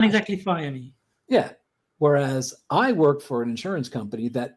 exactly fire me. Yeah. Whereas I work for an insurance company that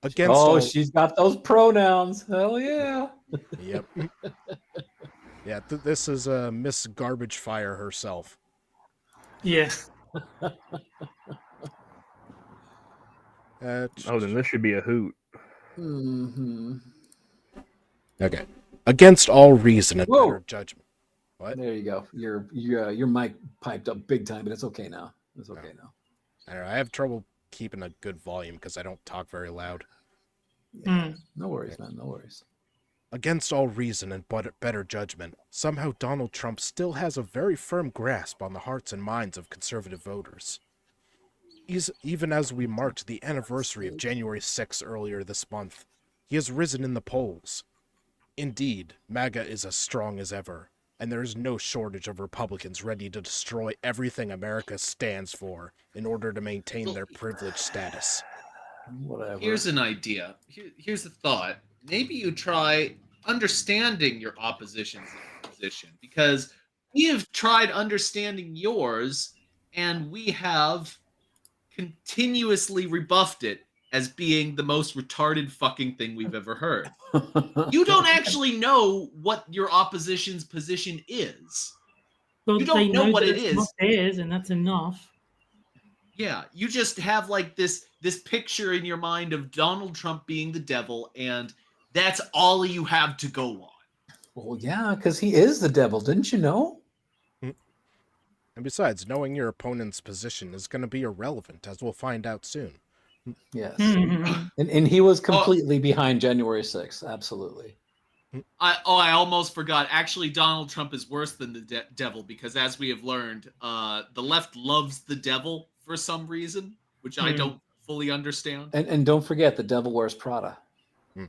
Against Oh, all, she's got those pronouns. Hell yeah. yep. Yeah, this is Miss Garbage Fire herself. Yeah. Oh, then this should be a hoot. Mm-hmm. Okay. Against all reason and Whoa. better judgment. What? There you go. Your mic piped up big time, but it's okay now. It's okay now. I don't know. I have trouble keeping a good volume because I don't talk very loud. Yeah. No worries, man. No worries. Against all reason and better judgment, somehow Donald Trump still has a very firm grasp on the hearts and minds of conservative voters. Even as we marked the anniversary of January 6th earlier this month, he has risen in the polls. Indeed, MAGA is as strong as ever, and there is no shortage of Republicans ready to destroy everything America stands for in order to maintain their privileged status. Whatever. Here's an idea. Here's a thought. Maybe you try understanding your opposition's position, because we have tried understanding yours, and we have continuously rebuffed it as being the most retarded fucking thing we've ever heard. You don't actually know what your opposition's position is. Well, You don't they know what that it it's is. Not theirs, and that's enough. Yeah, you just have like this picture in your mind of Donald Trump being the devil, and that's all you have to go on. Well, yeah, because he is the devil. Didn't you know? And besides, knowing your opponent's position is going to be irrelevant, as we'll find out soon. Yes. Mhm. And he was completely behind January 6th. Absolutely. I almost forgot. Actually, Donald Trump is worse than the devil, because as we have learned, the left loves the devil for some reason, which I don't fully understand. And don't forget, the devil wears Prada. Well,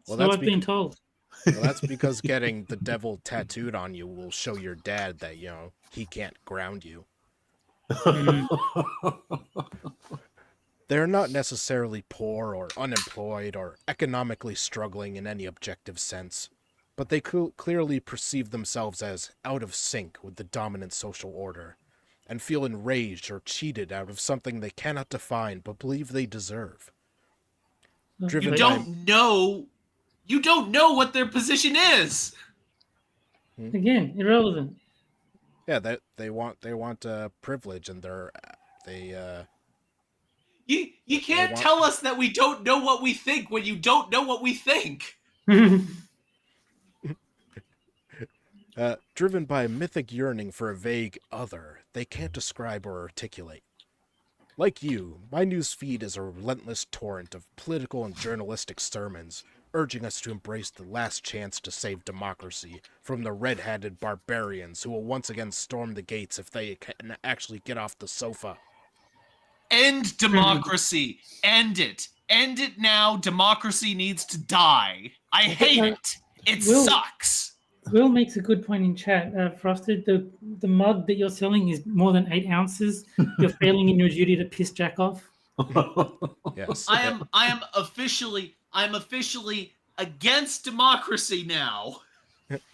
So that's I've been told. Well, that's because getting the devil tattooed on you will show your dad that, he can't ground you. They're not necessarily poor or unemployed or economically struggling in any objective sense, but they clearly perceive themselves as out of sync with the dominant social order, and feel enraged or cheated out of something they cannot define but believe they deserve. Driven You don't know what their position is. Again, irrelevant. Yeah, they want privilege, and You can't want- tell us that we don't know what we think when you don't know what we think. Driven by a mythic yearning for a vague other they can't describe or articulate. Like you, my news feed is a relentless torrent of political and journalistic sermons, urging us to embrace the last chance to save democracy from the red-handed barbarians who will once again storm the gates if they can actually get off the sofa. End democracy. End it. End it now. Democracy needs to die. I hate it. It Will- sucks. Will makes a good point in chat. Frosted, the mug that you're selling is more than 8 ounces. You're failing in your duty to piss Jack off. Yes. I am officially against democracy now.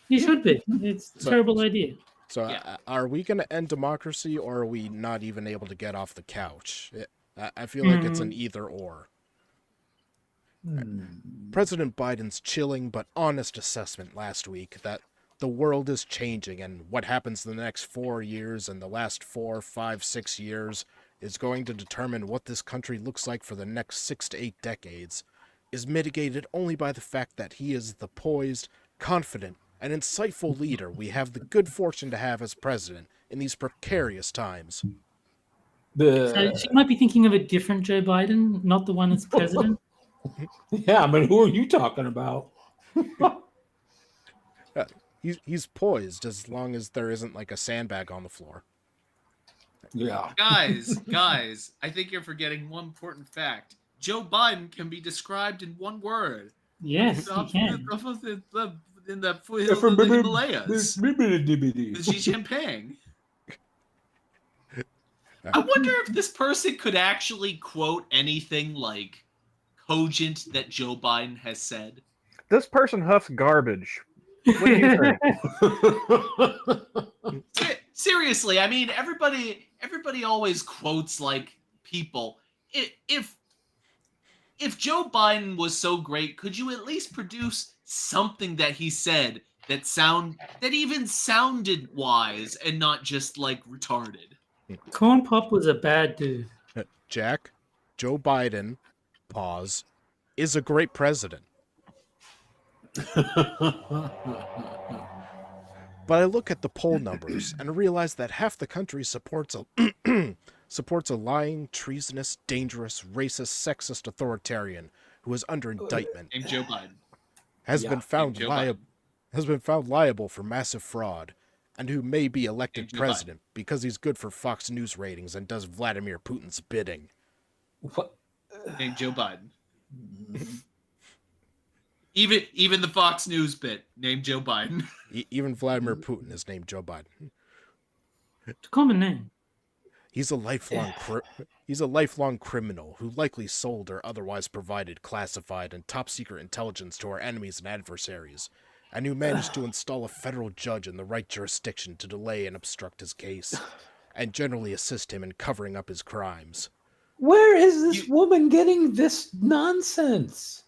You should be. It's a terrible idea. So, Yeah. are we going to end democracy, or are we not even able to get off the couch? I feel like it's an either or. President Biden's chilling but honest assessment last week that the world is changing, and what happens in the next 4 years and the last 4, 5, 6 years is going to determine what this country looks like for the next 6 to 8 decades, is mitigated only by the fact that he is the poised, confident, and insightful leader we have the good fortune to have as president in these precarious times. So she might be thinking of a different Joe Biden, not the one that's president. Yeah, I mean, who are you talking about? He's poised as long as there isn't like a sandbag on the floor. Yeah. Guys, I think you're forgetting one important fact. Joe Biden can be described in one word. Yes, he can. In the Himalayas. Xi Jinping. I wonder if this person could actually quote anything like cogent that Joe Biden has said. This person huffs garbage. What do you think? Seriously, I mean, everybody always quotes like people. If if Joe Biden was so great, could you at least produce something that he said that even sounded wise and not just like retarded? Corn Pop was a bad dude. Jack, Joe Biden, pause, is a great president. But I look at the poll numbers and realize that half the country supports a lying, treasonous, dangerous, racist, sexist authoritarian who is under indictment, Named Joe Biden. has been found Joe liable for massive fraud, and who may be elected Joe president because he's good for Fox News ratings and does Vladimir Putin's bidding. What? Named Joe Biden. Even the Fox News bit named Joe Biden. Even Vladimir Putin is named Joe Biden. It's a common name. He's a lifelong criminal who likely sold or otherwise provided classified and top secret intelligence to our enemies and adversaries, and who managed to install a federal judge in the right jurisdiction to delay and obstruct his case, and generally assist him in covering up his crimes. Where is this woman getting this nonsense?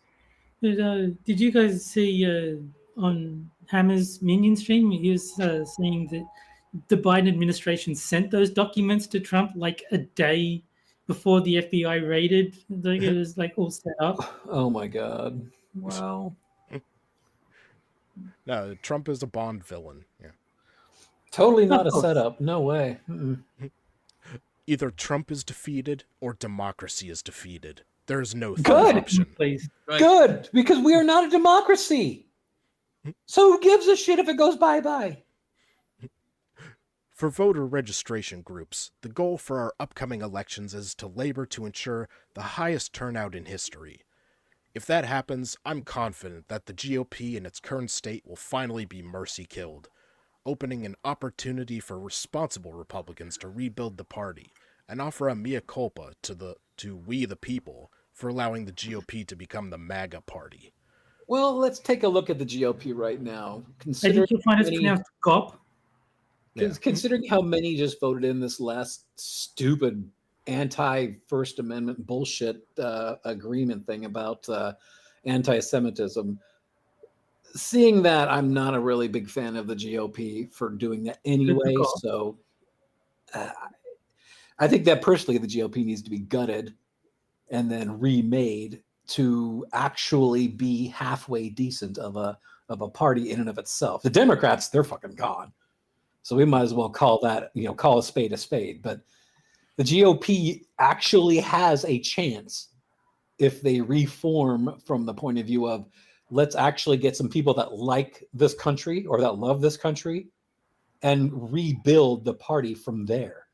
Did you guys see on Hammer's Minion stream? He was saying that the Biden administration sent those documents to Trump like a day before the FBI raided. Like it was like all set up. Oh my God! Wow. No, Trump is a Bond villain. Yeah. Totally not a setup. No way. Mm-mm. Either Trump is defeated or democracy is defeated. There is no third Good. option. Please. Right. Good, because we are not a democracy. So who gives a shit if it goes bye-bye? For voter registration groups, the goal for our upcoming elections is to labor to ensure the highest turnout in history. If that happens, I'm confident that the GOP in its current state will finally be mercy killed, opening an opportunity for responsible Republicans to rebuild the party and offer a mea culpa to we the people for allowing the GOP to become the MAGA party. Well, let's take a look at the GOP right now. I think you'll find it's pronounced GOP. Considering how many just voted in this last stupid anti-First Amendment bullshit agreement thing about anti-Semitism, seeing that, I'm not a really big fan of the GOP for doing that anyway. So I think that personally the GOP needs to be gutted and then remade to actually be halfway decent of a party in and of itself. The Democrats, they're fucking gone. So we might as well call that, call a spade a spade. But the GOP actually has a chance if they reform from the point of view of let's actually get some people that like this country or that love this country and rebuild the party from there.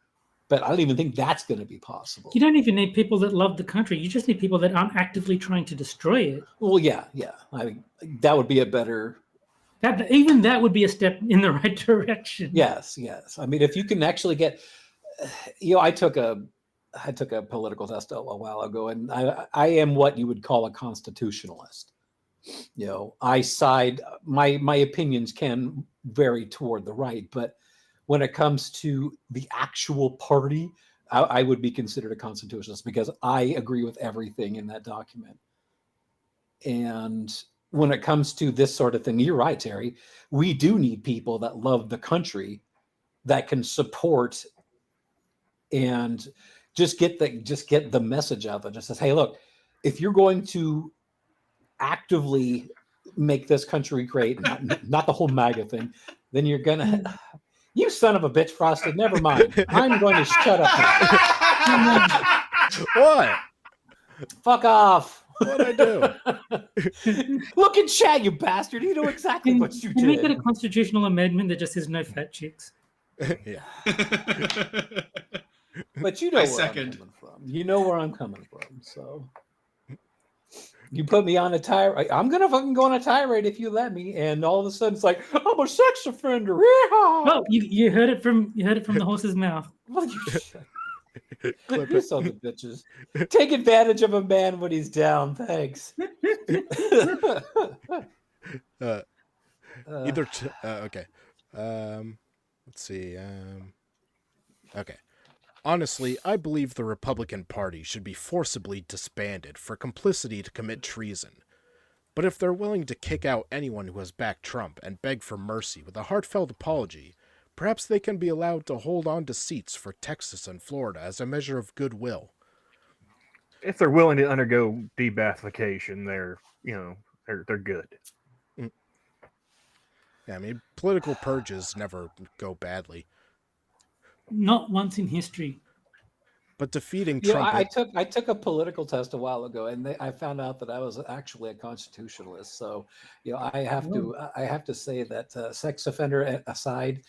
But I don't even think that's going to be possible. You don't even need people that love the country. You just need people that aren't actively trying to destroy it. Well, yeah. I mean, that would be a better... That would be a step in the right direction. Yes. I mean, if you can actually get... I took a political test a while ago, and I am what you would call a constitutionalist. I side... My opinions can vary toward the right, but when it comes to the actual party, I would be considered a constitutionalist because I agree with everything in that document. And when it comes to this sort of thing, you're right, Terry. We do need people that love the country that can support and just get the message out there. Just says, hey, look, if you're going to actively make this country great, not the whole MAGA thing, then you're gonna... You son of a bitch, Frosted. Never mind. I'm going to shut up now. What? Fuck off. What'd I do? Look in chat, you bastard. You know exactly what you Can we get did. a constitutional amendment that just says no fat chicks? Yeah. But you know I where second. I'm coming from. You know where I'm coming from. So you put me on a tirade. I'm gonna fucking go on a tirade if you let me. And all of a sudden, it's like I'm a sex offender. Well, you heard it from the horse's mouth. Well, you're so the bitches. Take advantage of a man when he's down. Thanks. Okay. Let's see. Okay. Honestly, I believe the Republican Party should be forcibly disbanded for complicity to commit treason. But if they're willing to kick out anyone who has backed Trump and beg for mercy with a heartfelt apology, perhaps they can be allowed to hold on to seats for Texas and Florida as a measure of goodwill. If they're willing to undergo debathification, they're good. Yeah, I mean, political purges never go badly. Not once in history. But defeating You know, Trump... I took a political test a while ago, and I found out that I was actually a constitutionalist. So, you know, I have to say that sex offender aside,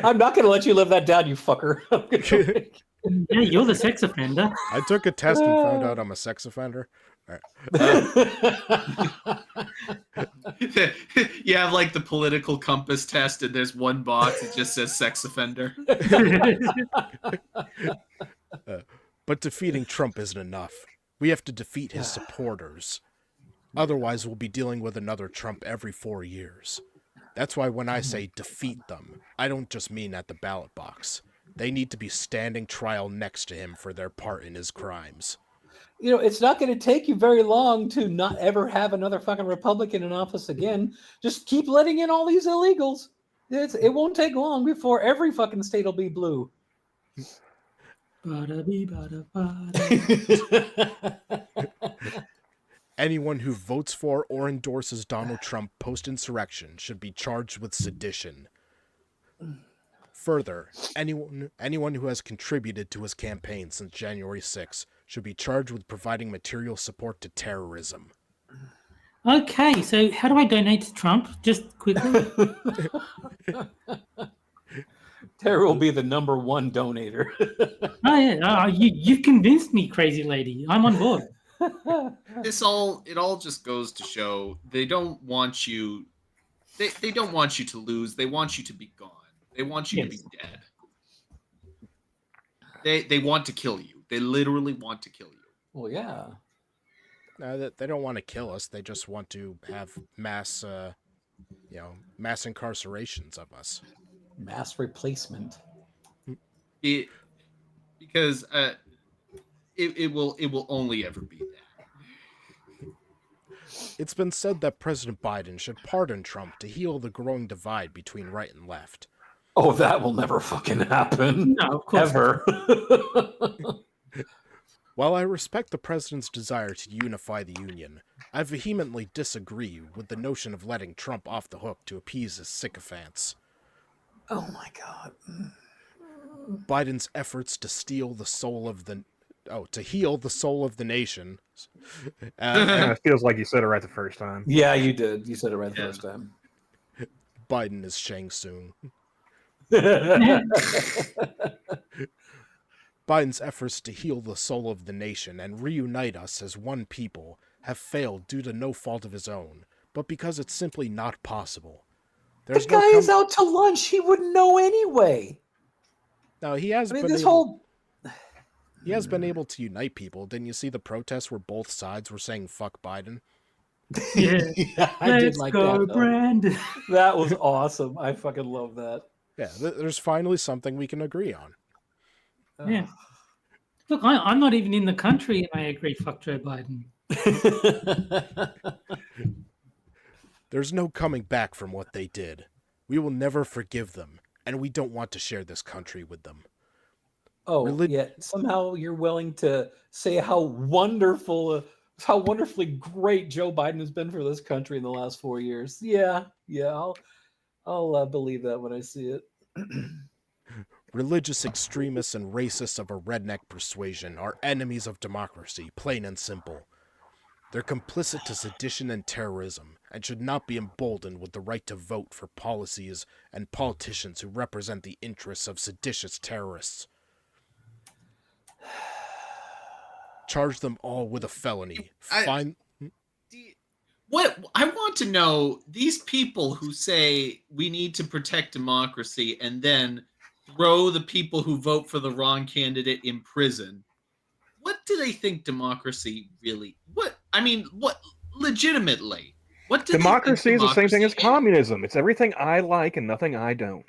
I'm not going to let you live that down, you fucker. Yeah, you're the sex offender. I took a test and found out I'm a sex offender. All right. You have like the political compass test, and there's one box that just says sex offender. But defeating Trump isn't enough. We have to defeat his supporters. Otherwise, we'll be dealing with another Trump every 4 years. That's why when I say defeat them, I don't just mean at the ballot box. They need to be standing trial next to him for their part in his crimes. You know, it's not going to take you very long to not ever have another fucking Republican in office again. Just keep letting in all these illegals. It won't take long before every fucking state will be blue. Anyone who votes for or endorses Donald Trump post-insurrection should be charged with sedition. Further, anyone who has contributed to his campaign since January 6 should be charged with providing material support to terrorism. Okay, so how do I donate to Trump? Just quickly. Terry will be the #1 donator. Oh yeah, you've convinced me, crazy lady. I'm on board. It all just goes to show they don't want you. They don't want you to lose. They want you to be gone. They want you to be dead. They want to kill you. They literally want to kill you. Well, yeah. They don't want to kill us. They just want to have mass incarcerations of us. Mass replacement. Because it will only ever be that. It's been said that President Biden should pardon Trump to heal the growing divide between right and left. Oh, that will never fucking happen. No, of course Ever. While I respect the president's desire to unify the union, I vehemently disagree with the notion of letting Trump off the hook to appease his sycophants. Oh my God. Biden's efforts to heal the soul of the nation. It feels like you said it right the first time. Yeah, you did. You said it right the first time. Biden is Shang Tsung. Biden's efforts to heal the soul of the nation and reunite us as one people have failed due to no fault of his own, but because it's simply not possible. The guy is out to lunch. He wouldn't know anyway. No, he has been He has been able to unite people. Didn't you see the protests where both sides were saying "fuck Biden"? Yeah, I did like that. Let's go, Brandon. That was awesome. I fucking love that. Yeah, there's finally something we can agree on. Yeah. Look, I'm not even in the country, and I agree. Fuck Joe Biden. There's no coming back from what they did. We will never forgive them, and we don't want to share this country with them. Oh, yet somehow you're willing to say how wonderfully great Joe Biden has been for this country in the last 4 years. Yeah, I'll believe that when I see it. Religious extremists and racists of a redneck persuasion are enemies of democracy, plain and simple. They're complicit to sedition and terrorism, and should not be emboldened with the right to vote for policies and politicians who represent the interests of seditious terrorists. Charge them all with a felony. What I want to know, these people who say we need to protect democracy and then throw the people who vote for the wrong candidate in prison. What do they think democracy really? What legitimately? What do they think Democracy is the same thing as democracy is? communism. It's everything I like and nothing I don't.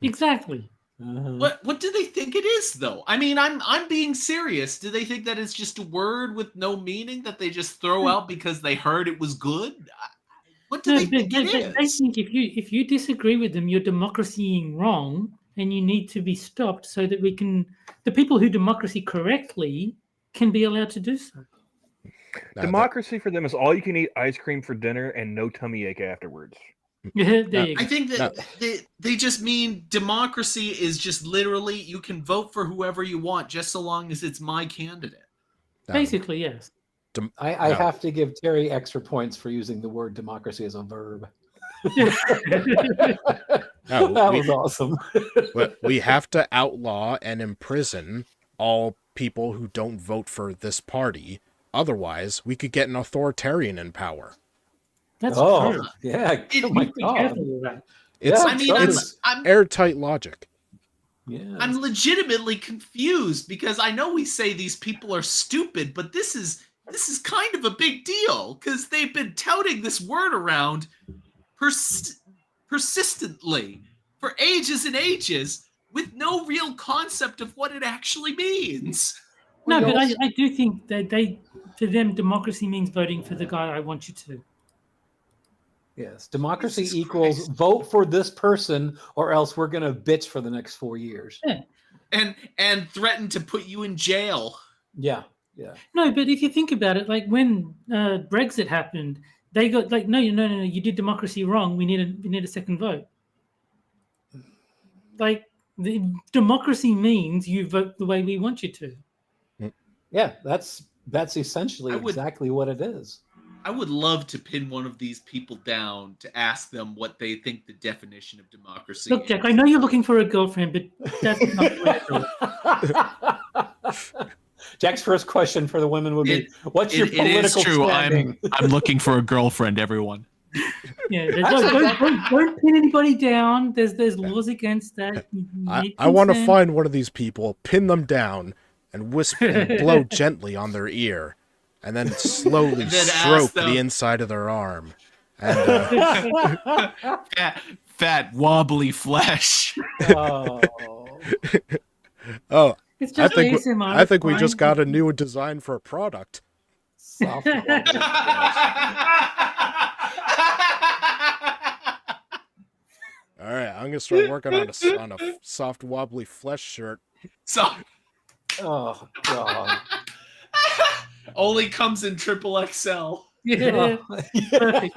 Exactly. What do they think it is though? I mean, I'm being serious. Do they think that it's just a word with no meaning that they just throw out because they heard it was good? What do No, they think it they is? think if you disagree with them, you're democracying wrong, and you need to be stopped so that the people who democracy correctly can be allowed to do so. No, Democracy for them is all you can eat ice cream for dinner and no tummy ache afterwards. Yeah, there you I go. think that they just mean democracy is just literally you can vote for whoever you want just so long as it's my candidate. Basically, yes. I have to give Terry extra points for using the word democracy as a verb. No, That was awesome. we have to outlaw and imprison all people who don't vote for this party. Otherwise, we could get an authoritarian in power. That's true. Yeah. It- Oh my Be god. careful with that. It's, Yeah, I mean, Trump I'm, is- I'm airtight logic. Yeah. I'm legitimately confused because I know we say these people are stupid, but this is kind of a big deal because they've been touting this word around persistently for ages and ages with no real concept of what it actually means. No, but I do think that for them, democracy means voting for the guy I want you to. Yes. Democracy Jesus equals Christ. vote for this person or else we're gonna bitch for the next 4 years. Yeah. And threaten to put you in jail. Yeah. Yeah. No, but if you think about it, like when Brexit happened, they got like, no, you did democracy wrong. We need a second vote. Like the democracy means you vote the way we want you to. Yeah, that's essentially I would- exactly what it is. I would love to pin one of these people down to ask them what they think the definition of democracy Look, is. Jack, I know you're looking for a girlfriend, but that's not true. Jack's first question for the women would be, "What's your It is political true. standing?" I'm looking for a girlfriend, everyone. Yeah, don't pin anybody down. There's laws against that. You need I want to consent. find one of these people, pin them down, and whisper and blow gently on their ear, and then slowly And then ask stroke them- the inside of their arm. And Fat, wobbly flesh. Oh. oh, It's I just think ASMR. I think we it's just fine. got a new design for a product. Soft All right, I'm gonna start working on a soft wobbly flesh shirt. So Oh god. only comes in triple XL. Yeah. Perfect.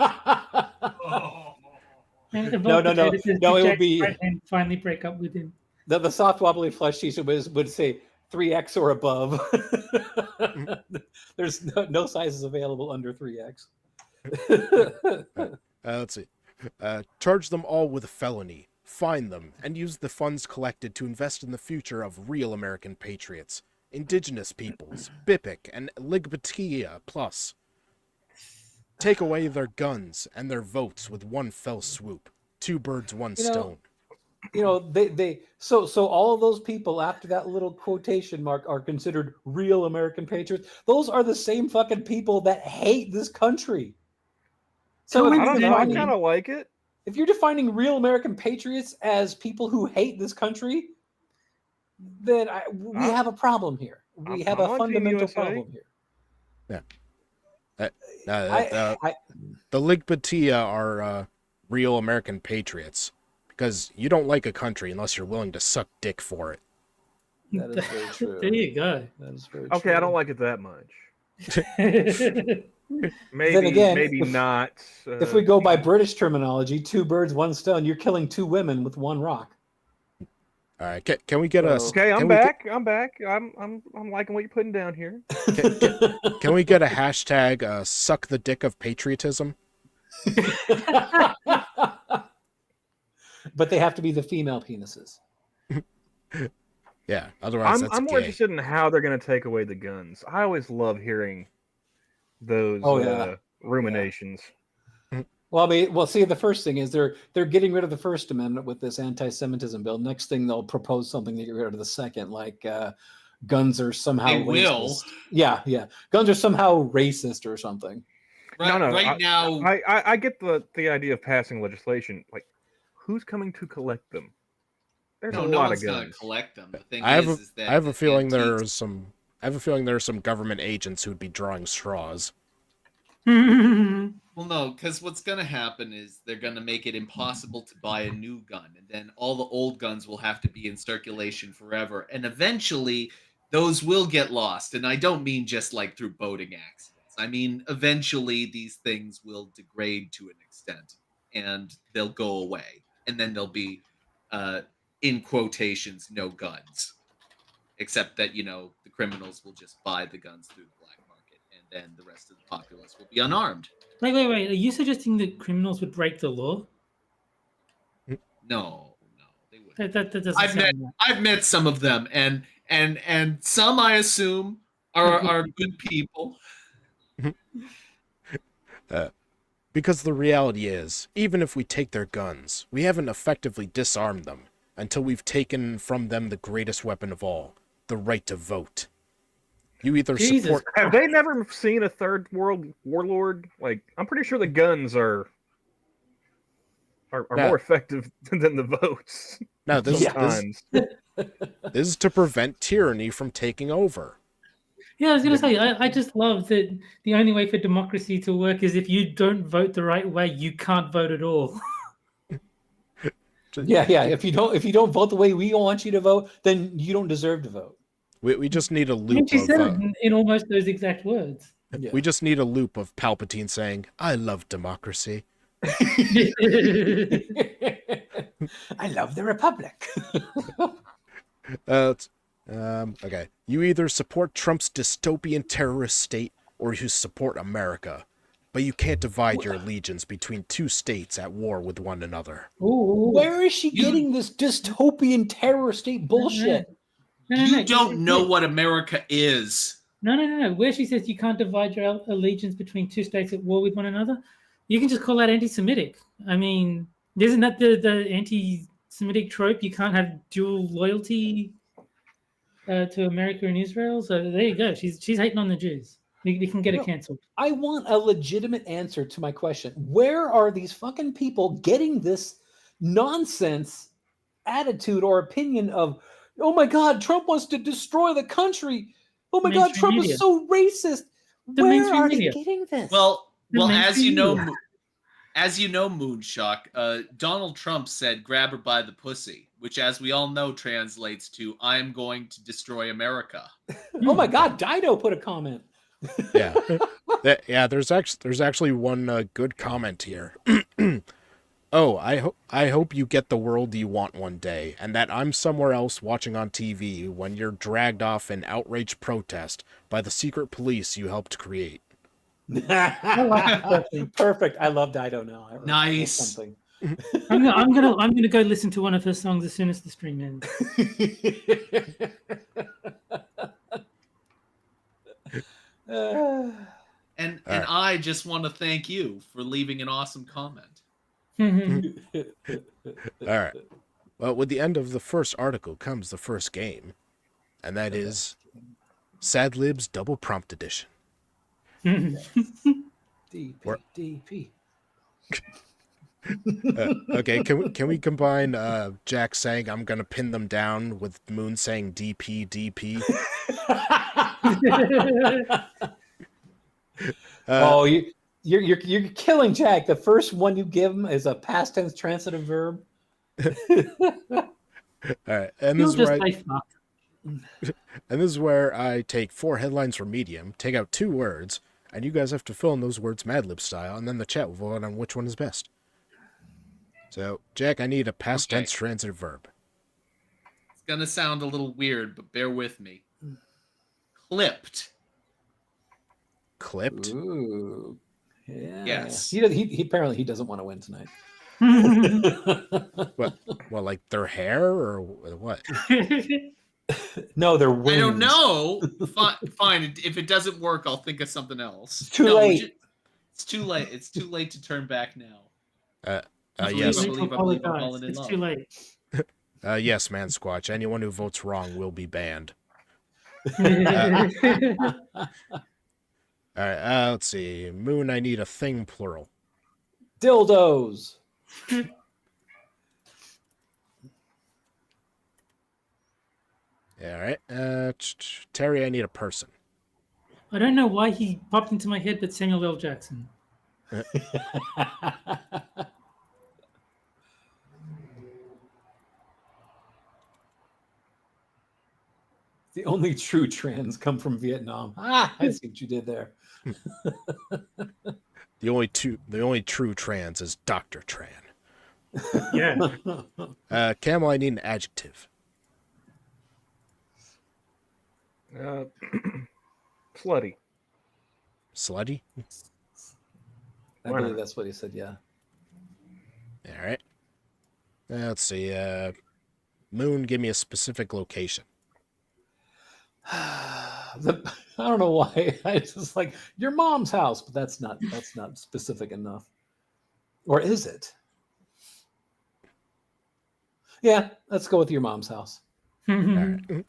And No, Ivanka no. Taylor says, No, "Did it would Jack be- Brabham finally break up with him." The soft wobbly flesh t-shirt would say 3X or above. There's no sizes available under 3X. Let's see. Charge them all with a felony, fine them, and use the funds collected to invest in the future of real American patriots, indigenous peoples, BIPIC, and Ligbatia Plus. Take away their guns and their votes with one fell swoop. Two birds, one You know, stone. So all of those people after that little quotation mark are considered real American patriots. Those are the same fucking people that hate this country. So Tell if me I you're don't know. I defining- kind of like it. if you're defining real American patriots as people who hate this country, then we have a problem here. We I'm have a on Team fundamental USA. problem here. The Ligbatia are real American patriots because you don't like a country unless you're willing to suck dick for it. That is very true. There you go. That is very Okay, true. I don't like it that much. Yeah, Maybe, again, maybe if- not. If we go by British terminology, 2 birds, 1 stone, you're killing 2 women with 1 rock. All right, can we get a? So- Okay, I'm can we back. I'm back. I'm liking what you're putting down here. Can we get a hashtag? Suck the dick of patriotism. But they have to be the female penises. Yeah, otherwise that's I'm gay. more interested in how they're going to take away the guns. I always love hearing those ruminations. Well, see, the first thing is they're getting rid of the First Amendment with this anti-Semitism bill. Next thing they'll propose something to get rid of the second, like guns are somehow They racist. will. Yeah, guns are somehow racist or something. Right now, I get the idea of passing legislation. Like, who's coming to collect them? There's a no lot one's of gonna guns. collect them. The thing I have is a, that I have a the feeling antiques- I have a feeling there are some government agents who'd be drawing straws. Well, no, because what's going to happen is they're going to make it impossible to buy a new gun, and then all the old guns will have to be in circulation forever, and eventually those will get lost. And I don't mean just like through boating accidents. I mean eventually these things will degrade to an extent, and they'll go away, and then there'll be, in quotations, no guns, except that the criminals will just buy the guns through the black market, and then the rest of the populace will be unarmed. Wait. Are you suggesting that criminals would break the law? No, they wouldn't. That doesn't I've met sound right. I've met some of them, and some I assume are good people. Because the reality is, even if we take their guns, we haven't effectively disarmed them until we've taken from them the greatest weapon of all, the right to vote. You either Jesus support... Have they never seen a third world warlord? Like, I'm pretty sure the guns are Yeah. more effective than the votes. No, this sometimes. is to prevent tyranny from taking over. Yeah, I was going to say, I just love that the only way for democracy to work is if you don't vote the right way, you can't vote at all. Yeah. If you don't vote the way we want you to vote, then you don't deserve to vote. We just need a I mean, loop she of... said it in almost those exact words. Yeah. We just need a loop of Palpatine saying, "I love democracy." I love the Republic. Okay. You either support Trump's dystopian terrorist state or you support America. But you can't divide your allegiance between two states at war with one another. Ooh. Where is she getting this dystopian terror state bullshit? You don't know what America is. No. Where she says you can't divide your allegiance between two states at war with one another, you can just call that anti-Semitic. I mean, isn't that the anti-Semitic trope? You can't have dual loyalty to America and Israel. So there you go. She's hating on the Jews. We can get it canceled. I want a legitimate answer to my question. Where are these fucking people getting this nonsense attitude or opinion of, oh my God, Trump wants to destroy the country. Oh my God, Trump is so racist. Where are they getting this? Well, as you know, Moonshock, Donald Trump said, "Grab her by the pussy," which, as we all know, translates to "I am going to destroy America." Oh my God, Dido put a comment. Yeah, There's actually one good comment here. Oh, I hope you get the world you want one day, and that I'm somewhere else watching on TV when you're dragged off in outraged protest by the secret police you helped create. Perfect. I love Dido now. Nice. Something. I'm gonna go listen to one of her songs as soon as the stream ends. And I just want to thank you for leaving an awesome comment. All right. Well, with the end of the first article comes the first game, and that is Sad Libs Double Prompt Edition. DP. Okay, can we combine Jack saying "I'm gonna pin them down" with Moon saying DP? You're killing Jack. The first one you give him is a past tense transitive verb. All right, and this is where I take 4 headlines from Medium, take out 2 words, and you guys have to fill in those words Mad Lib style, and then the chat will vote on which one is best. So, Jack, I need a past tense transitive verb. It's gonna sound a little weird, but bear with me. Clipped. Clipped? Ooh. Yeah. Yes. He apparently he doesn't want to win tonight. What, like their hair or what? No, they're wings. I don't know. Fine. If it doesn't work, I'll think of something else. It's too late. It's too late. It's too late to turn back now. Yes. It's too late. Yes, Man Squatch. Anyone who votes wrong will be banned. All right, let's see. Moon, I need a thing plural. Dildos. All right. Terry, I need a person. I don't know why he popped into my head, but Samuel L. Jackson. The only true trans come from Vietnam. I see what you did there. The only true trans is Dr. Tran. Yeah. Camel, I need an adjective. Slutty. Slutty? I believe that's what he said, yeah. All right. Let's see. Moon, give me a specific location. I don't know why. I just like your mom's house, but that's not specific enough. Or is it? Yeah, let's go with your mom's house. All right.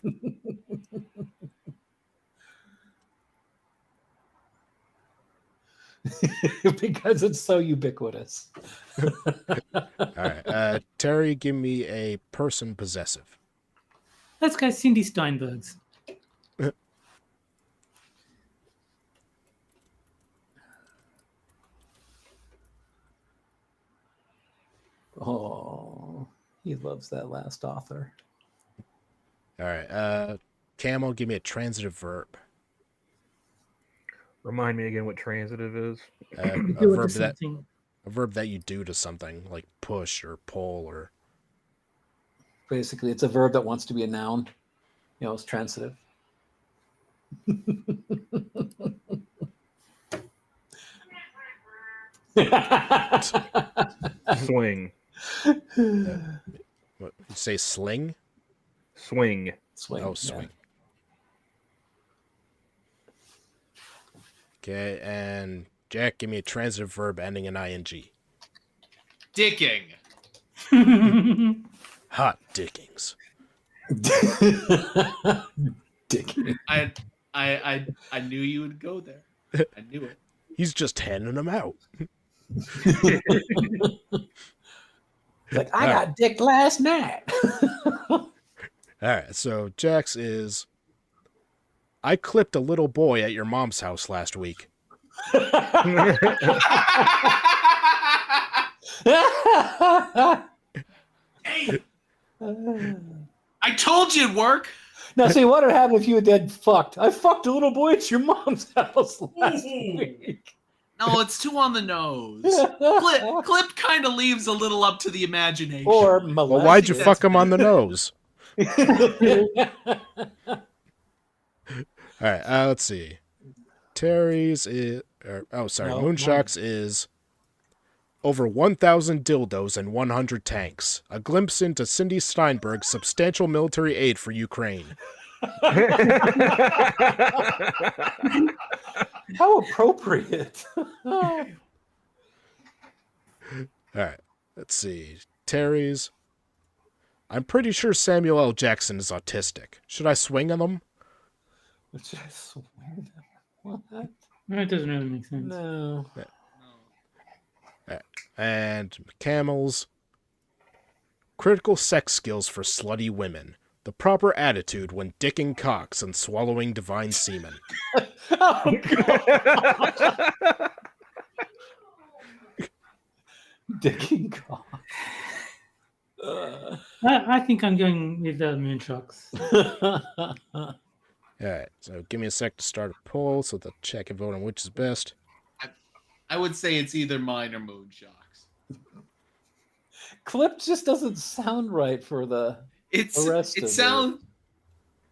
Because it's so ubiquitous. All right. Terry, give me a person possessive. Let's go Cindy Steinberg's. Oh, he loves that last author. All right. Camel, give me a transitive verb. Remind me again what transitive is. A Do it to verb something. that you do to something, like push or pull or. Basically, it's a verb that wants to be a noun. You know, it's transitive. Swing. What, you say sling? Swing. Swing. Oh, swing. Okay, and Jack, give me a transitive verb ending in ing. Dicking. Hot dickings. Dicking. I knew you would go there. I knew it. He's just handing them out. Like, I got dick last night. All right, so Jax is. I clipped a little boy at your mom's house last week. Hey, I told you it'd work. Now, see, what would happen if you had done fucked? I fucked a little boy at your mom's house last week. No, it's too on the nose. Clip kind of leaves a little up to the imagination. Or Well, why'd you molested. fuck him on the nose? All right, let's see. Terry's is. Moonshock's is over 1,000 dildos and 100 tanks. A glimpse into Cindy Steinberg's substantial military aid for Ukraine. How appropriate. All right, let's see. Terry's. I'm pretty sure Samuel L. Jackson is autistic. Should I swing on him? I swear that- what? That doesn't really make sense. No. And Camel's. Critical sex skills for slutty women. The proper attitude when dicking cocks and swallowing divine semen. Oh, God. Dicking cock. I think I'm going with Moonshocks. All right, so give me a sec to start a poll so they'll check and vote on which is best. I would say it's either mine or Moonshock's. Clip just doesn't sound right for the rest of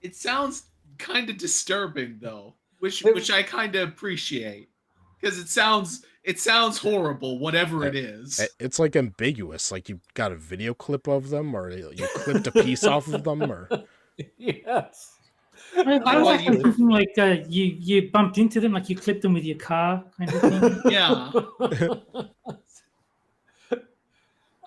It sounds kind of disturbing though, which I kind of appreciate because it sounds horrible, whatever it is. It's like ambiguous, like you got a video clip of them, or you clipped a piece off of them, or Yes. I was actually thinking like you bumped into them, like you clipped them with your car, kind of thing. Yeah.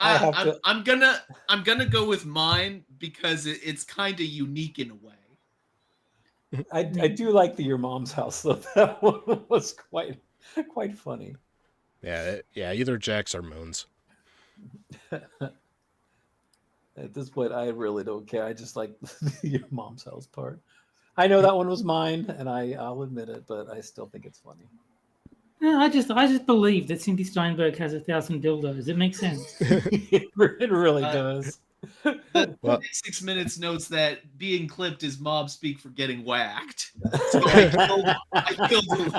I'm gonna go with mine because it's kind of unique in a way. I do like your mom's house though. That one was quite funny. Yeah, either Jacks or Moons. At this point, I really don't care. I just like your mom's house part. I know that one was mine, and I'll admit it, but I still think it's funny. Yeah, I just believe that Cindy Steinberg has 1,000 dildos. It makes sense. It really does. The 6 minutes notes that being clipped is mob speak for getting whacked. So I killed him.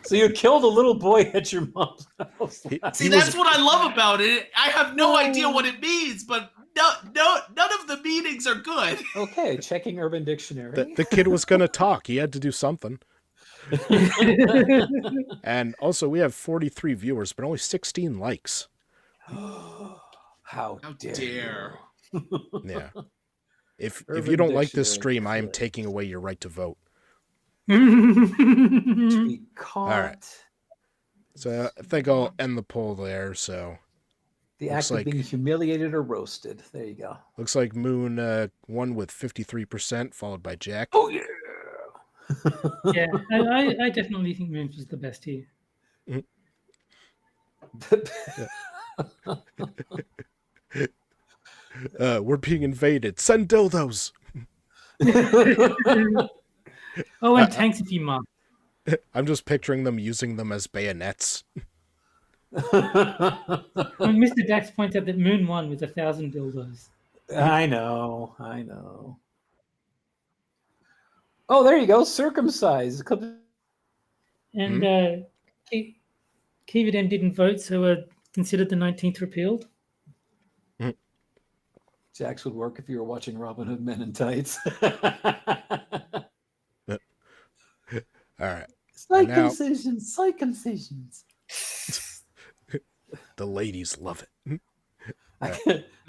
So you killed a little boy at your mom's house. See, that's what I love about it. I have no idea what it means, but none of the meanings are good. Okay, checking Urban Dictionary. The kid was going to talk. He had to do something. And also, we have 43 viewers, but only 16 likes. How dare. Yeah. If you don't like this stream, I am taking away your right to vote. To be caught. All right. So I think I'll end the poll there. So the act of being humiliated or roasted. There you go. Looks like Moon won with 53%, followed by Jack. Oh yeah. Yeah, I definitely think Moon was the best here. We're being invaded. Send dildos. Oh, and tanks if you must. I'm just picturing them using them as bayonets. When Mr. Dax points out that Moon won with 1,000 dildos. I know. Oh, there you go. Circumcised. And Kiva M didn't vote, so considered the 19th repealed. Jax would work if you were watching Robin Hood Men in Tights. All right. Circumcisions. The ladies love it.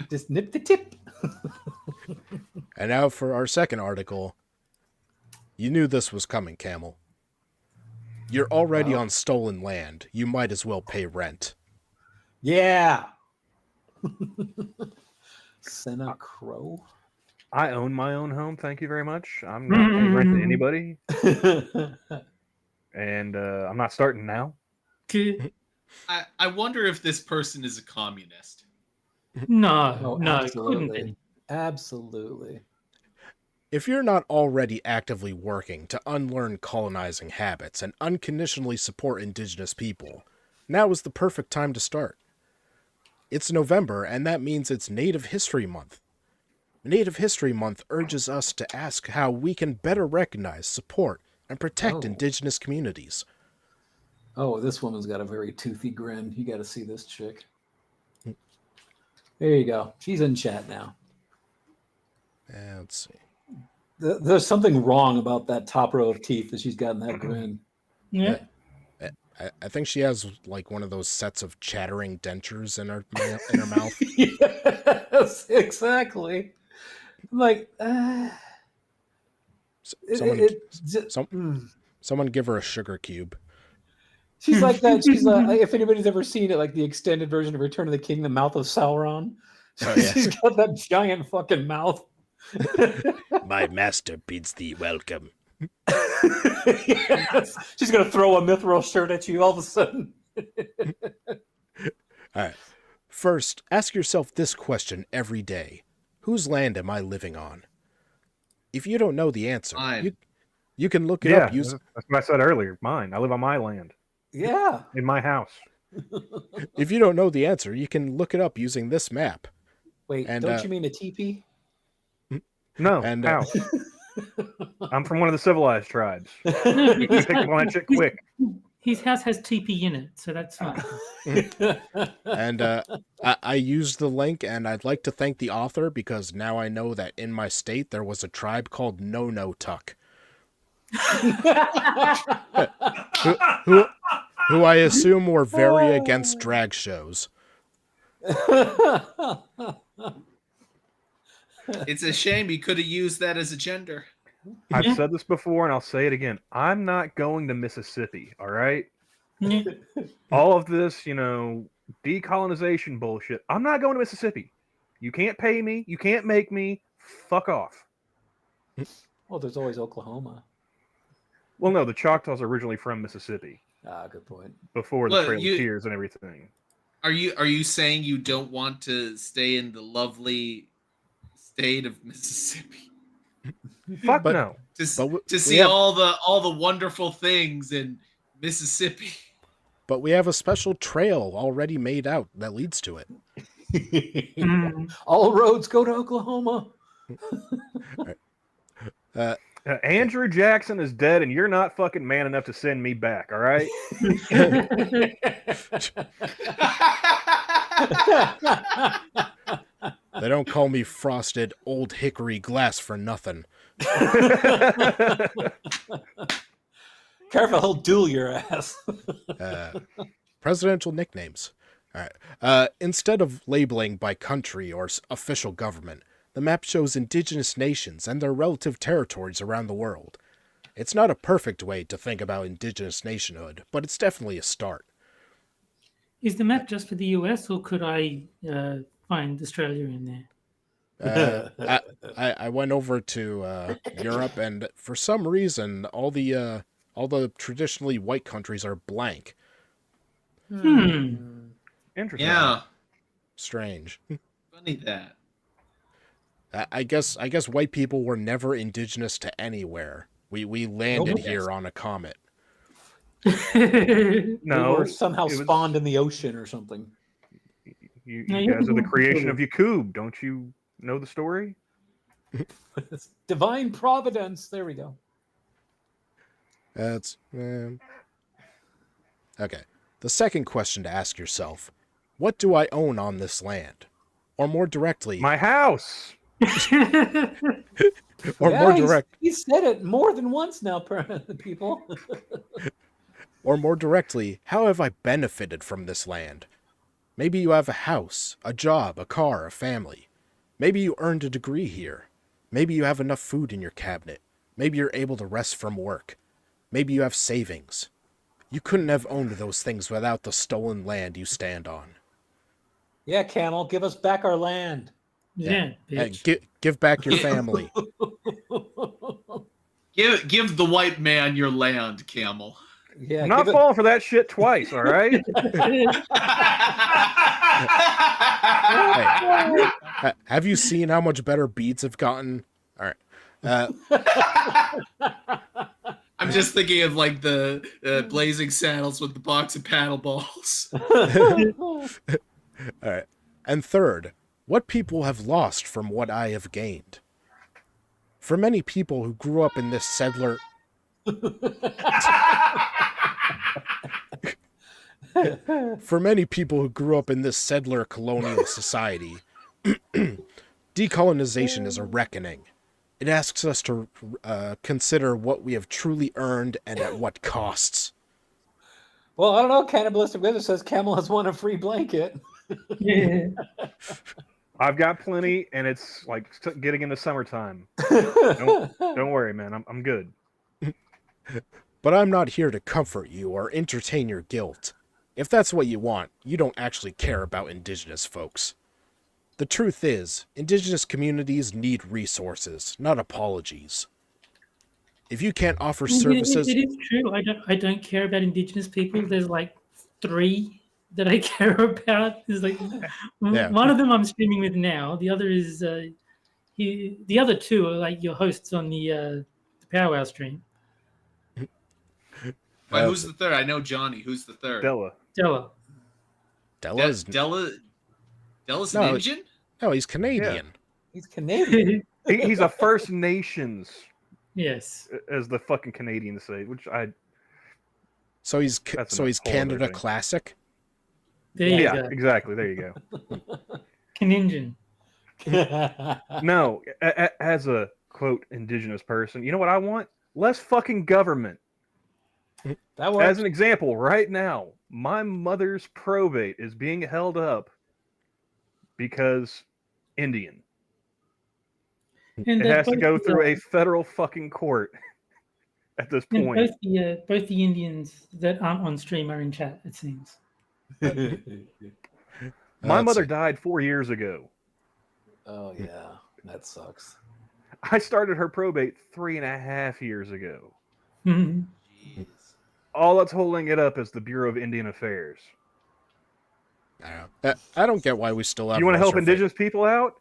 Just nip the tip. And now for our second article. You knew this was coming, Camel. You're already on stolen land. You might as well pay rent. Yeah. Senna Crow. I own my own home. Thank you very much. I'm not paying rent to anybody. And I'm not starting now. I wonder if this person is a communist. No, couldn't absolutely. be. Absolutely. If you're not already actively working to unlearn colonizing habits and unconditionally support indigenous people, now is the perfect time to start. It's November, and that means it's Native History Month. Native History Month urges us to ask how we can better recognize, support, and protect indigenous communities. Oh, this woman's got a very toothy grin. You got to see this chick. There you go. She's in chat now. Let's see. There's something wrong about that top row of teeth that she's got in that grin. Yeah. I think she has like one of those sets of chattering dentures in her mouth. Yes, exactly. I'm like, someone give her a sugar cube. She's like that. She's if anybody's ever seen it, like the extended version of Return of the King, the mouth of Sauron. Oh, yeah. She's got that giant fucking mouth. My master bids thee welcome. Yes. She's gonna throw a Mithril shirt at you all of a sudden. All right. First, ask yourself this question every day. Whose land am I living on? If you don't know the answer, you can look it up. That's what I said earlier. Mine. I live on my land. Yeah. In my house. If you don't know the answer, you can look it up using this map. Wait, don't you mean a teepee? No, how? I'm from one of the civilized tribes. You pick up on that shit quick. His house has TP in it, so that's fine. And I used the link, and I'd like to thank the author because now I know that in my state there was a tribe called No-No-Tuck. who I assume were very against drag shows. It's a shame you could have used that as a gender. I've said this before and I'll say it again. I'm not going to Mississippi, all right? All of this, decolonization bullshit. I'm not going to Mississippi. You can't pay me. You can't make me. Fuck off. Oh, there's always Oklahoma. Well, no, the Choctaws are originally from Mississippi Ah, good point. before the Well, Trail you- of Tears and everything. Are you saying you don't want to stay in the lovely state of Mississippi Fuck But- no. to we see have- all the wonderful things in Mississippi? But we have a special trail already made out that leads to it. Mm. All roads go to Oklahoma. Andrew Jackson is dead, and you're not fucking man enough to send me back. All right. They don't call me frosted old hickory glass for nothing. Careful, he'll duel your ass. Presidential nicknames. All right. Instead of labeling by country or official government, the map shows indigenous nations and their relative territories around the world. It's not a perfect way to think about indigenous nationhood, but it's definitely a start. Is the map just for the US, or could I find Australia in there? I went over to Europe, and for some reason, all the traditionally white countries are blank. Hmm. Interesting. Yeah, Strange. funny that. I guess white people were never indigenous to anywhere. We landed here on a comet. No, They were somehow it was- spawned in the ocean or something. You No, you guys are the don't- creation of Yakub. Don't you know the story? It's divine providence. There we go. That's okay. The second question to ask yourself: what do I own on this land? Or more directly, My house. or Yeah, more he's- direct, He said it more than once now, people. or more directly, how have I benefited from this land? Maybe you have a house, a job, a car, a family. Maybe you earned a degree here. Maybe you have enough food in your cabinet. Maybe you're able to rest from work. Maybe you have savings. You couldn't have owned those things without the stolen land you stand on. Yeah, Camel, give us back our land. Yeah, Hey, bitch. give back your family. Give the white man your land, Camel. Yeah, I'm not give it- falling for that shit twice. All right. Have you seen how much better beads have gotten? All right. I'm just thinking of like the blazing saddles with the box of paddle balls. All right. And third, what people have lost from what I have gained. For many people who grew up in this settler... For many people who grew up in this settler colonial society, decolonization is a reckoning. It asks us to consider what we have truly earned and at what costs. Well, I don't know. Cannibalistic Wizard says Camel has won a free blanket. Yeah. I've got plenty, and it's like getting into summertime. Don't worry, man. I'm good. But I'm not here to comfort you or entertain your guilt. If that's what you want, you don't actually care about indigenous folks. The truth is, indigenous communities need resources, not apologies. If you can't offer services... It is true. I don't care about indigenous people. There's like 3 that I care about. There's like Yeah. one of them I'm streaming with now. The other is the other 2 are like your hosts on the Powwow stream. Wait, who's the third? I know Johnny. Who's the third? Della. Della. Della's... Della's No, an Indian? No, he's Canadian. He's Canadian. He's a First Nations, Yes. as the fucking Canadians say, which I So he's That's so a he's whole other Canada thing. classic. There you yeah, go. exactly. There you go. Canadian. No, as a quote indigenous person, you know what I want? Less fucking government. That works. As an example, right now, my mother's probate is being held up because Indian. And It has to both go the, through a federal fucking court at this and point. both the Indians that aren't on stream are in chat. It seems. My Let's mother see. died 4 years ago. Oh yeah, that sucks. I started her probate 3.5 years ago. Mhm. Jeez. All that's holding it up is the Bureau of Indian Affairs. I don't get why we still have You want to help reserva- indigenous people out?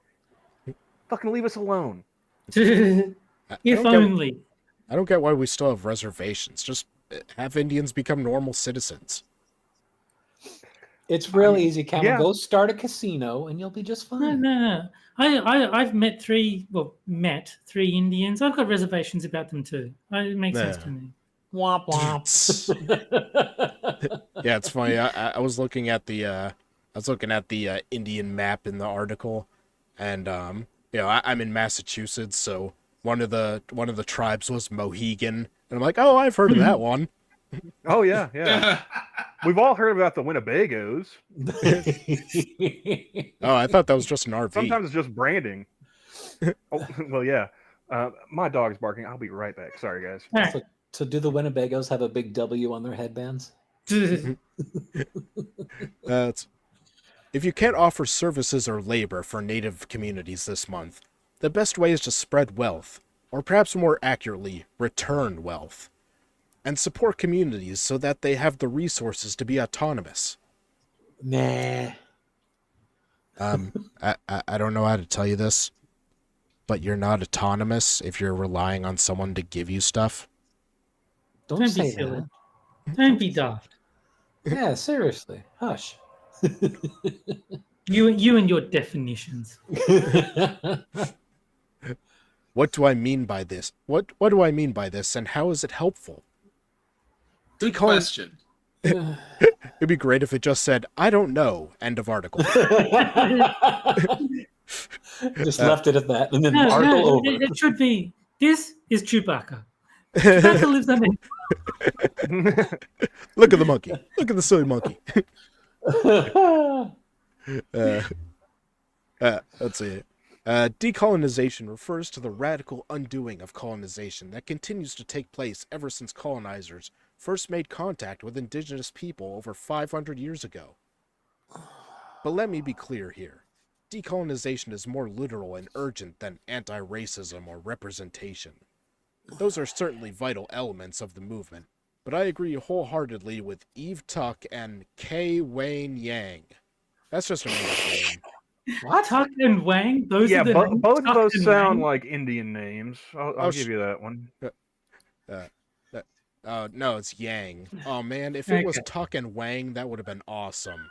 Fucking leave us alone. I If don't get- only. I don't get why we still have reservations. Just have Indians become normal citizens. It's real easy, Camel. yeah. Go start a casino and you'll be just No, fine. no. I've met three Indians. I've got reservations about them too. It makes sense to me. Womp womp. Yeah, it's funny. I was looking at the Indian map in the article, and I'm in Massachusetts, so one of the tribes was Mohegan, and I'm like, oh, I've heard of that one. Oh yeah, yeah. We've all heard about the Winnebagos. Oh, I thought that was just an RV. Sometimes it's just branding. Oh, well, yeah. My dog's barking. I'll be right back. Sorry, guys. All right. So do the Winnebagos have a big W on their headbands? If you can't offer services or labor for Native communities this month, the best way is to spread wealth, or perhaps more accurately, return wealth, and support communities so that they have the resources to be autonomous. Nah. I don't know how to tell you this, but you're not autonomous if you're relying on someone to give you stuff. Don't Don't say be silly. that. Don't be daft. Yeah, seriously. Hush. You and your definitions. What do I mean by this? What do I mean by this, and how is it helpful? Good question. It'd be great if it just said, I don't know, end of article. Just left it at that, and then No, article over. it should be. This is Chewbacca. Chewbacca lives under. Look at the monkey. Look at the silly monkey. Let's see. Decolonization refers to the radical undoing of colonization that continues to take place ever since colonizers first made contact with indigenous people over 500 years ago. But let me be clear here. Decolonization is more literal and urgent than anti-racism or representation. Those are certainly vital elements of the movement, but I agree wholeheartedly with Eve Tuck and K. Wayne Yang. That's just a made-up name. What? Tuck and Wang. Those Yeah, are the names? both of Tuck those and sound Wang? like Indian names. I'll give you that one. No, it's Yang. Oh man, if it was Okay. Tuck and Wang, that would have been awesome.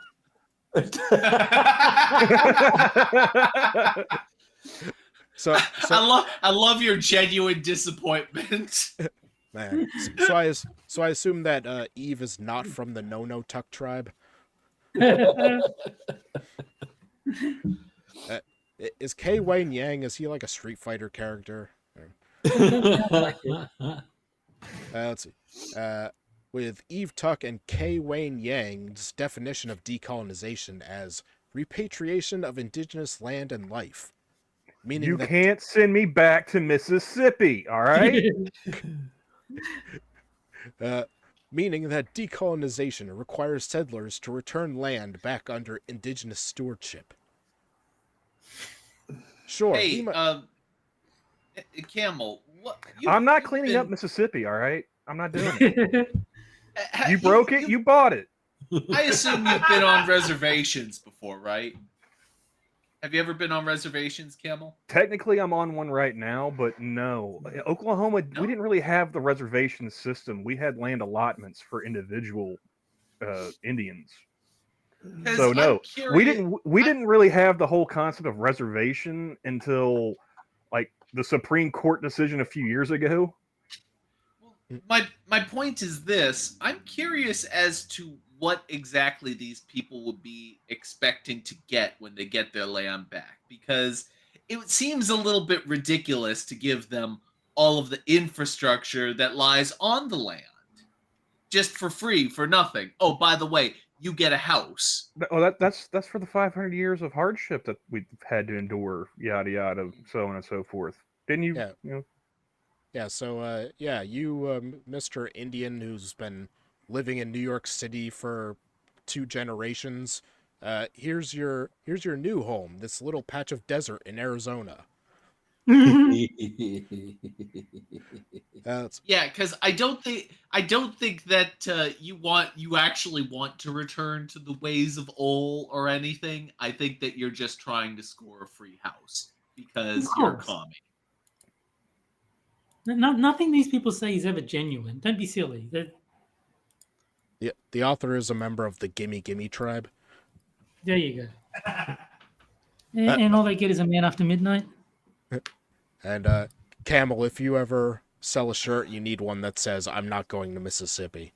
So I love your genuine disappointment. man, so I assume that Eve is not from the No Tuck tribe. Is K. Wayne Yang? Is he like a Street Fighter character? Let's see. With Eve Tuck and K. Wayne Yang's definition of decolonization as repatriation of indigenous land and life, meaning You that can't send me back to Mississippi, all right? meaning that decolonization requires settlers to return land back under indigenous stewardship. Sure. Hey, Camel, what? I'm not you've cleaning up been- Mississippi, all right? I'm not doing it. ha- You broke it, you bought it. I assume you've been on reservations before, right? Have you ever been on reservations, Camel? Technically, I'm on one right now, but no. Oklahoma, No? we didn't really have the reservation system. We had land allotments for individual Indians. 'Cause So I'm no, curious- we didn't really have the whole concept of reservation until like the Supreme Court decision a few years ago. My point is this: I'm curious as to what exactly these people would be expecting to get when they get their land back, because it seems a little bit ridiculous to give them all of the infrastructure that lies on the land just for free, for nothing. Oh, by the way, you get a house. Well, that's for the 500 years of hardship that we've had to endure, yada yada, so on and so forth. Didn't you? Yeah. You know, Yeah, so you, Mr. Indian, who's been living in New York City for 2 generations, here's your new home, this little patch of desert in Arizona. It's- Yeah, because I don't think that you actually want to return to the ways of old or anything. I think that you're just trying to score a free house because Of you're a course. commie. Nothing these people say is ever genuine. Don't be silly. the author is a member of the Gimme Gimme tribe. There you go. And all they get is a man after midnight. And Camel, if you ever sell a shirt, you need one that says "I'm not going to Mississippi."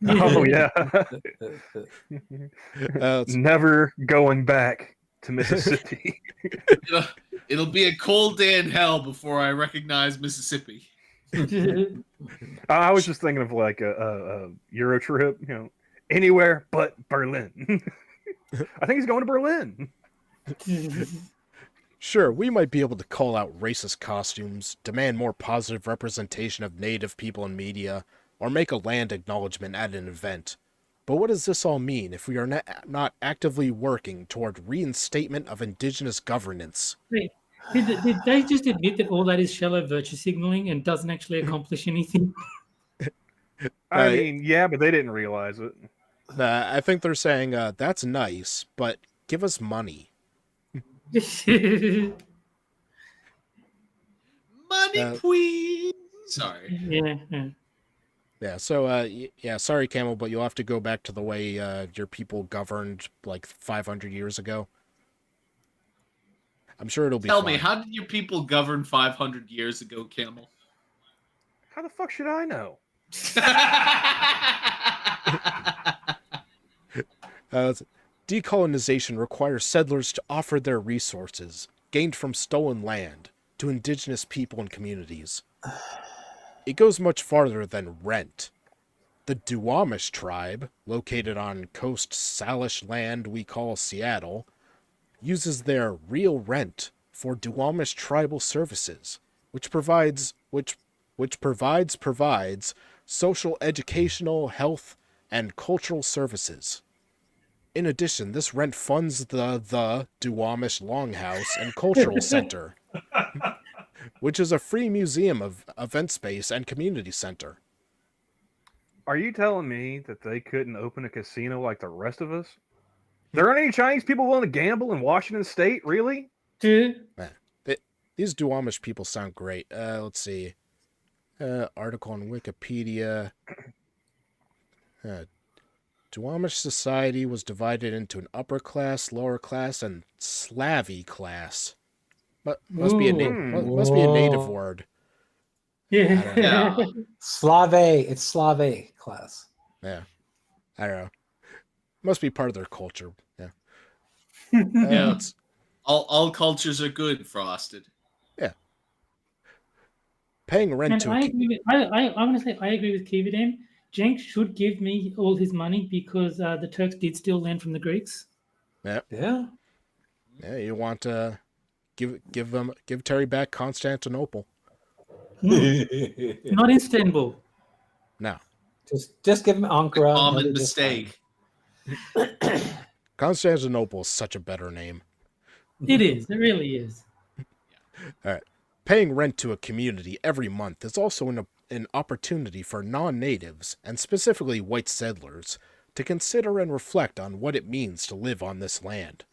Oh yeah. It's- Never going back to Mississippi. It'll be a cold day in hell before I recognize Mississippi. I was just thinking of like a Euro trip, anywhere but Berlin. I think he's going to Berlin. Sure, we might be able to call out racist costumes, demand more positive representation of native people in media, or make a land acknowledgement at an event. But what does this all mean if we are not actively working toward reinstatement of indigenous governance? Wait, did they just admit that all that is shallow virtue signaling and doesn't actually accomplish anything? I mean, yeah, but they didn't realize it. I think they're saying, that's nice, but give us money. Money, please. Sorry. Yeah. Yeah, so, sorry, Camel, but you'll have to go back to the way your people governed, like, 500 years ago. I'm sure it'll be Tell fine. me, how did your people govern 500 years ago, Camel? How the fuck should I know? Decolonization requires settlers to offer their resources, gained from stolen land, to indigenous people and communities. It goes much farther than rent. The Duwamish tribe, located on coast Salish land we call Seattle, uses their real rent for Duwamish tribal services, which provides social, educational, health, and cultural services. In addition, this rent funds the Duwamish Longhouse and Cultural Center, which is a free museum of event space and community center. Are you telling me that they couldn't open a casino like the rest of us? There aren't any Chinese people willing to gamble in Washington State, really? Dude. These Duwamish people sound great. Let's see. Article on Wikipedia. Duwamish society was divided into an upper class, lower class, and Slavey class. Must be a native word. Yeah. Yeah. Slave. It's Slave class. Yeah, I don't know. Must be part of their culture. Yeah. Yeah. It's- All cultures are good, Frosted. paying rent And to I agree with, I want to say I agree with Kivadem. Jenk should give me all his money because the Turks did steal land from the Greeks. Yeah. yeah, you want to give Terry back Constantinople. Not Istanbul. No. Just give him Ankara. Common they'll be just fine. mistake. Constantinople is such a better name. It is. It really is. Paying rent to a community every month is also an opportunity for non-natives, and specifically white settlers, to consider and reflect on what it means to live on this land.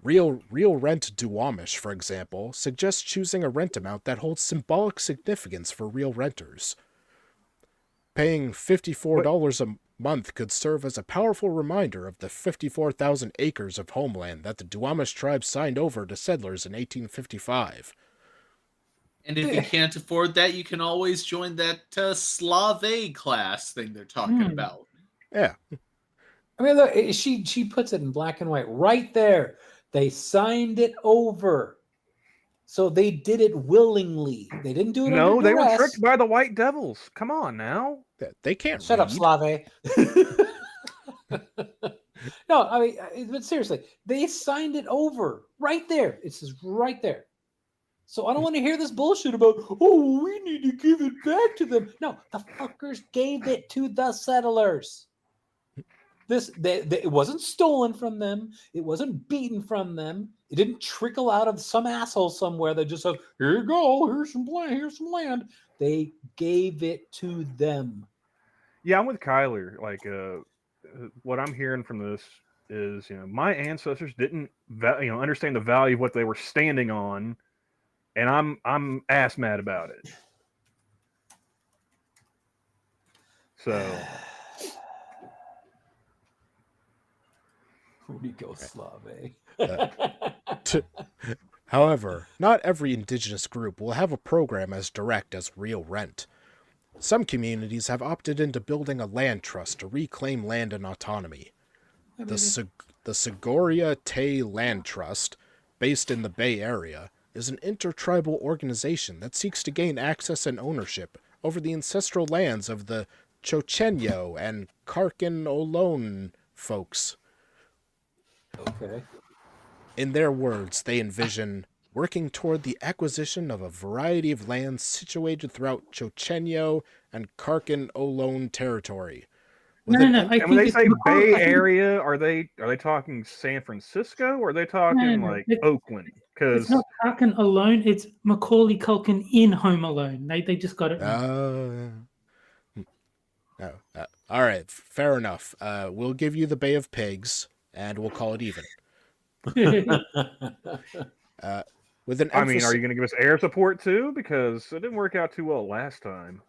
Real Rent Duwamish, for example, suggests choosing a rent amount that holds symbolic significance for real renters. Paying $54 a month could serve as a powerful reminder of the 54,000 acres of homeland that the Duwamish tribe signed over to settlers in 1855. And if you can't afford that, you can always join that Slave class thing they're talking about. Yeah. I mean, look, she puts it in black and white right there. They signed it over. So they did it willingly. They didn't do it No, under they were duress. tricked by the white devils. Come on now. They can't Shut up, read. Slave. No, I mean, but seriously, they signed it over right there. It says right there. So I don't want to hear this bullshit about, oh, we need to give it back to them. No, the fuckers gave it to the settlers. It wasn't stolen from them. It wasn't beaten from them. It didn't trickle out of some asshole somewhere that just said, "Here you go. Here's some land. Here's some land." They gave it to them. Yeah, I'm with Kyler. Like, what I'm hearing from this is, my ancestors didn't, understand the value of what they were standing on, and I'm ass mad about it. So, Rico Slave. However, not every indigenous group will have a program as direct as Real Rent. Some communities have opted into building a land trust to reclaim land and autonomy. The Segoria Te Land Trust, based in the Bay Area, is an intertribal organization that seeks to gain access and ownership over the ancestral lands of the Chochenyo and Karkin Olone folks. Okay. In their words, they envision working toward the acquisition of a variety of lands situated throughout Chochenyo and Karkin Olone territory. No. I and when they think say it's Bay Area, are they talking San Francisco, or are they talking No, like it's- Oakland? It's Because not Culkin alone. It's Macaulay Culkin in Home Alone. They just got it wrong. All right, fair enough. We'll give you the Bay of Pigs, and we'll call it even. With an I mean, emphasis, are you going to give us air support too? Because it didn't work out too well last time.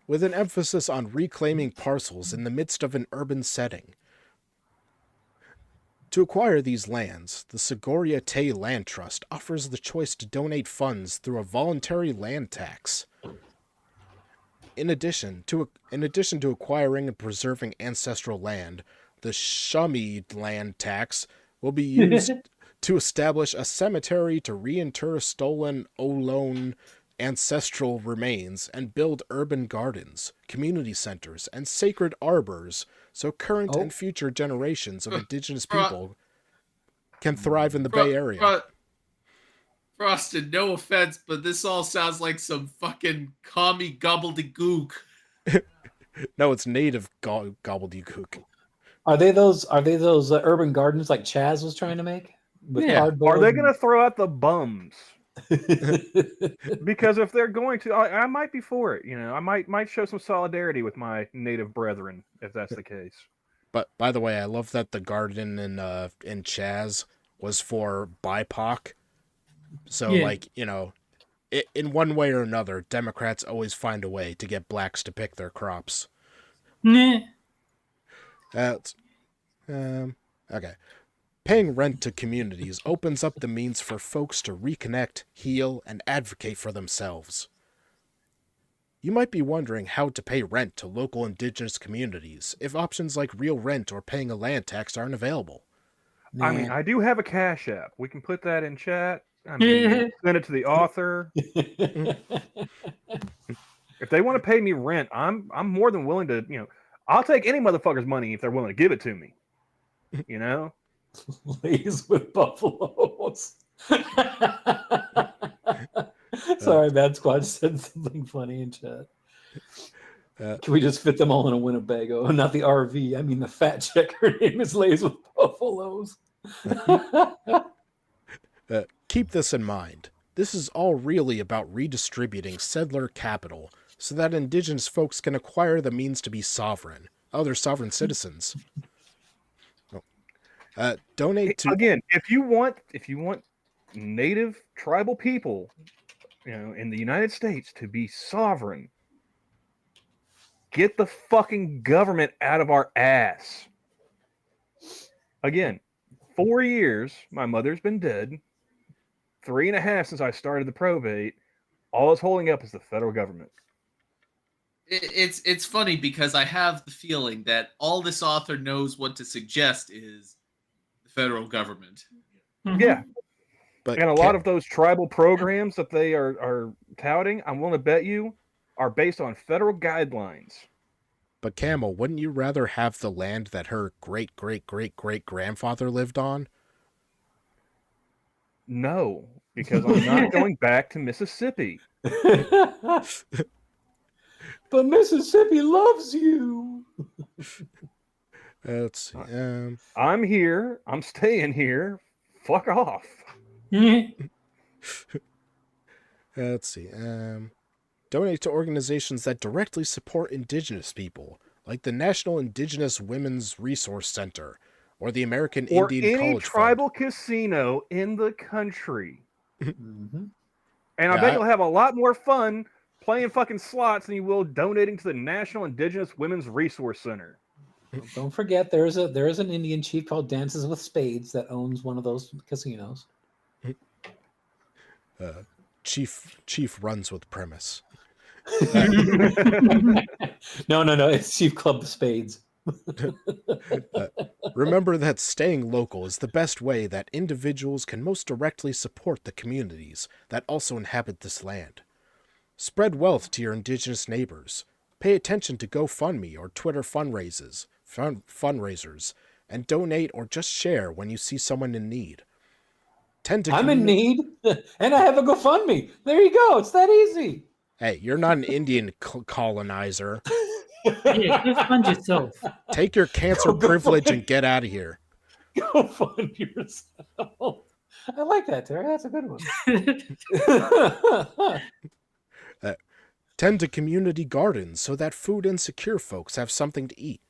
with an emphasis on reclaiming parcels in the midst of an urban setting. To acquire these lands, the Segoria Te Land Trust offers the choice to donate funds through a voluntary land tax. In addition to acquiring and preserving ancestral land, the Shami land tax will be used to establish a cemetery to reinter stolen Olone ancestral remains and build urban gardens, community centers, and sacred arbors so current and future generations of indigenous people can thrive in the Bay Area. Frosted, no offense, but this all sounds like some fucking commie gobbledygook. No, it's native gobbledygook. Are they those urban gardens like Chaz was trying to make? With Yeah. cardboard Are they going to throw out the bums? Because if they're going to, I might be for it. I might show some solidarity with my native brethren if that's the case. But by the way, I love that the garden in Chaz was for BIPOC. So Yeah. in one way or another, Democrats always find a way to get blacks to pick their crops. Nah. Okay. Paying rent to communities opens up the means for folks to reconnect, heal, and advocate for themselves. You might be wondering how to pay rent to local indigenous communities if options like real rent or paying a land tax aren't available. I mean, I do have a Cash App. We can put that in chat. I mean, send it to the author. If they want to pay me rent, I'm more than willing to, I'll take any motherfucker's money if they're willing to give it to me. Lays with buffaloes. Sorry, Bad Squad said something funny in chat. Can we just fit them all in a Winnebago? Not the RV. I mean the fat chick. Her name is Lays with Buffaloes. Keep this in mind. This is all really about redistributing settler capital so that indigenous folks can acquire the means to be sovereign, other sovereign citizens. Donate to again. If you want native tribal people, in the United States to be sovereign, get the fucking government out of our ass. Again, 4 years, my mother's been dead. 3.5 since I started the probate. All it's holding up is the federal government. It's funny because I have the feeling that all this author knows what to suggest is the federal government. Mhm. Yeah. but And a lot of those tribal programs that they are touting, I'm willing to bet you, are based on federal guidelines. But Camel, wouldn't you rather have the land that her great-great-great-great-grandfather lived on? No, because I'm not going back to Mississippi. But Mississippi loves you. Let's see. I'm here. I'm staying here. Fuck off. Let's see. Donate to organizations that directly support Indigenous people, like the National Indigenous Women's Resource Center or the American Or Indian any College tribal casino in the country. Mhm. And I Yeah, bet you'll have a lot more fun playing fucking slots than you will donating to the National Indigenous Women's Resource Center. Don't forget, there is an Indian chief called Dances with Spades that owns one of those casinos. Fund. Chief runs with premise. No, it's Chief Club of Spades. Remember that staying local is the best way that individuals can most directly support the communities that also inhabit this land. Spread wealth to your Indigenous neighbors. Pay attention to GoFundMe or Twitter fundraisers, and donate or just share when you see someone in need. I'm in need, and I have a GoFundMe. There you go. It's that easy. Hey, you're not an Indian colonizer. Yeah, go fund yourself. Take your cancer Go privilege fund- and get out of here. Go fund yourself. I like that, Terry. That's a good one. Tend to community gardens so that food insecure folks have something to eat.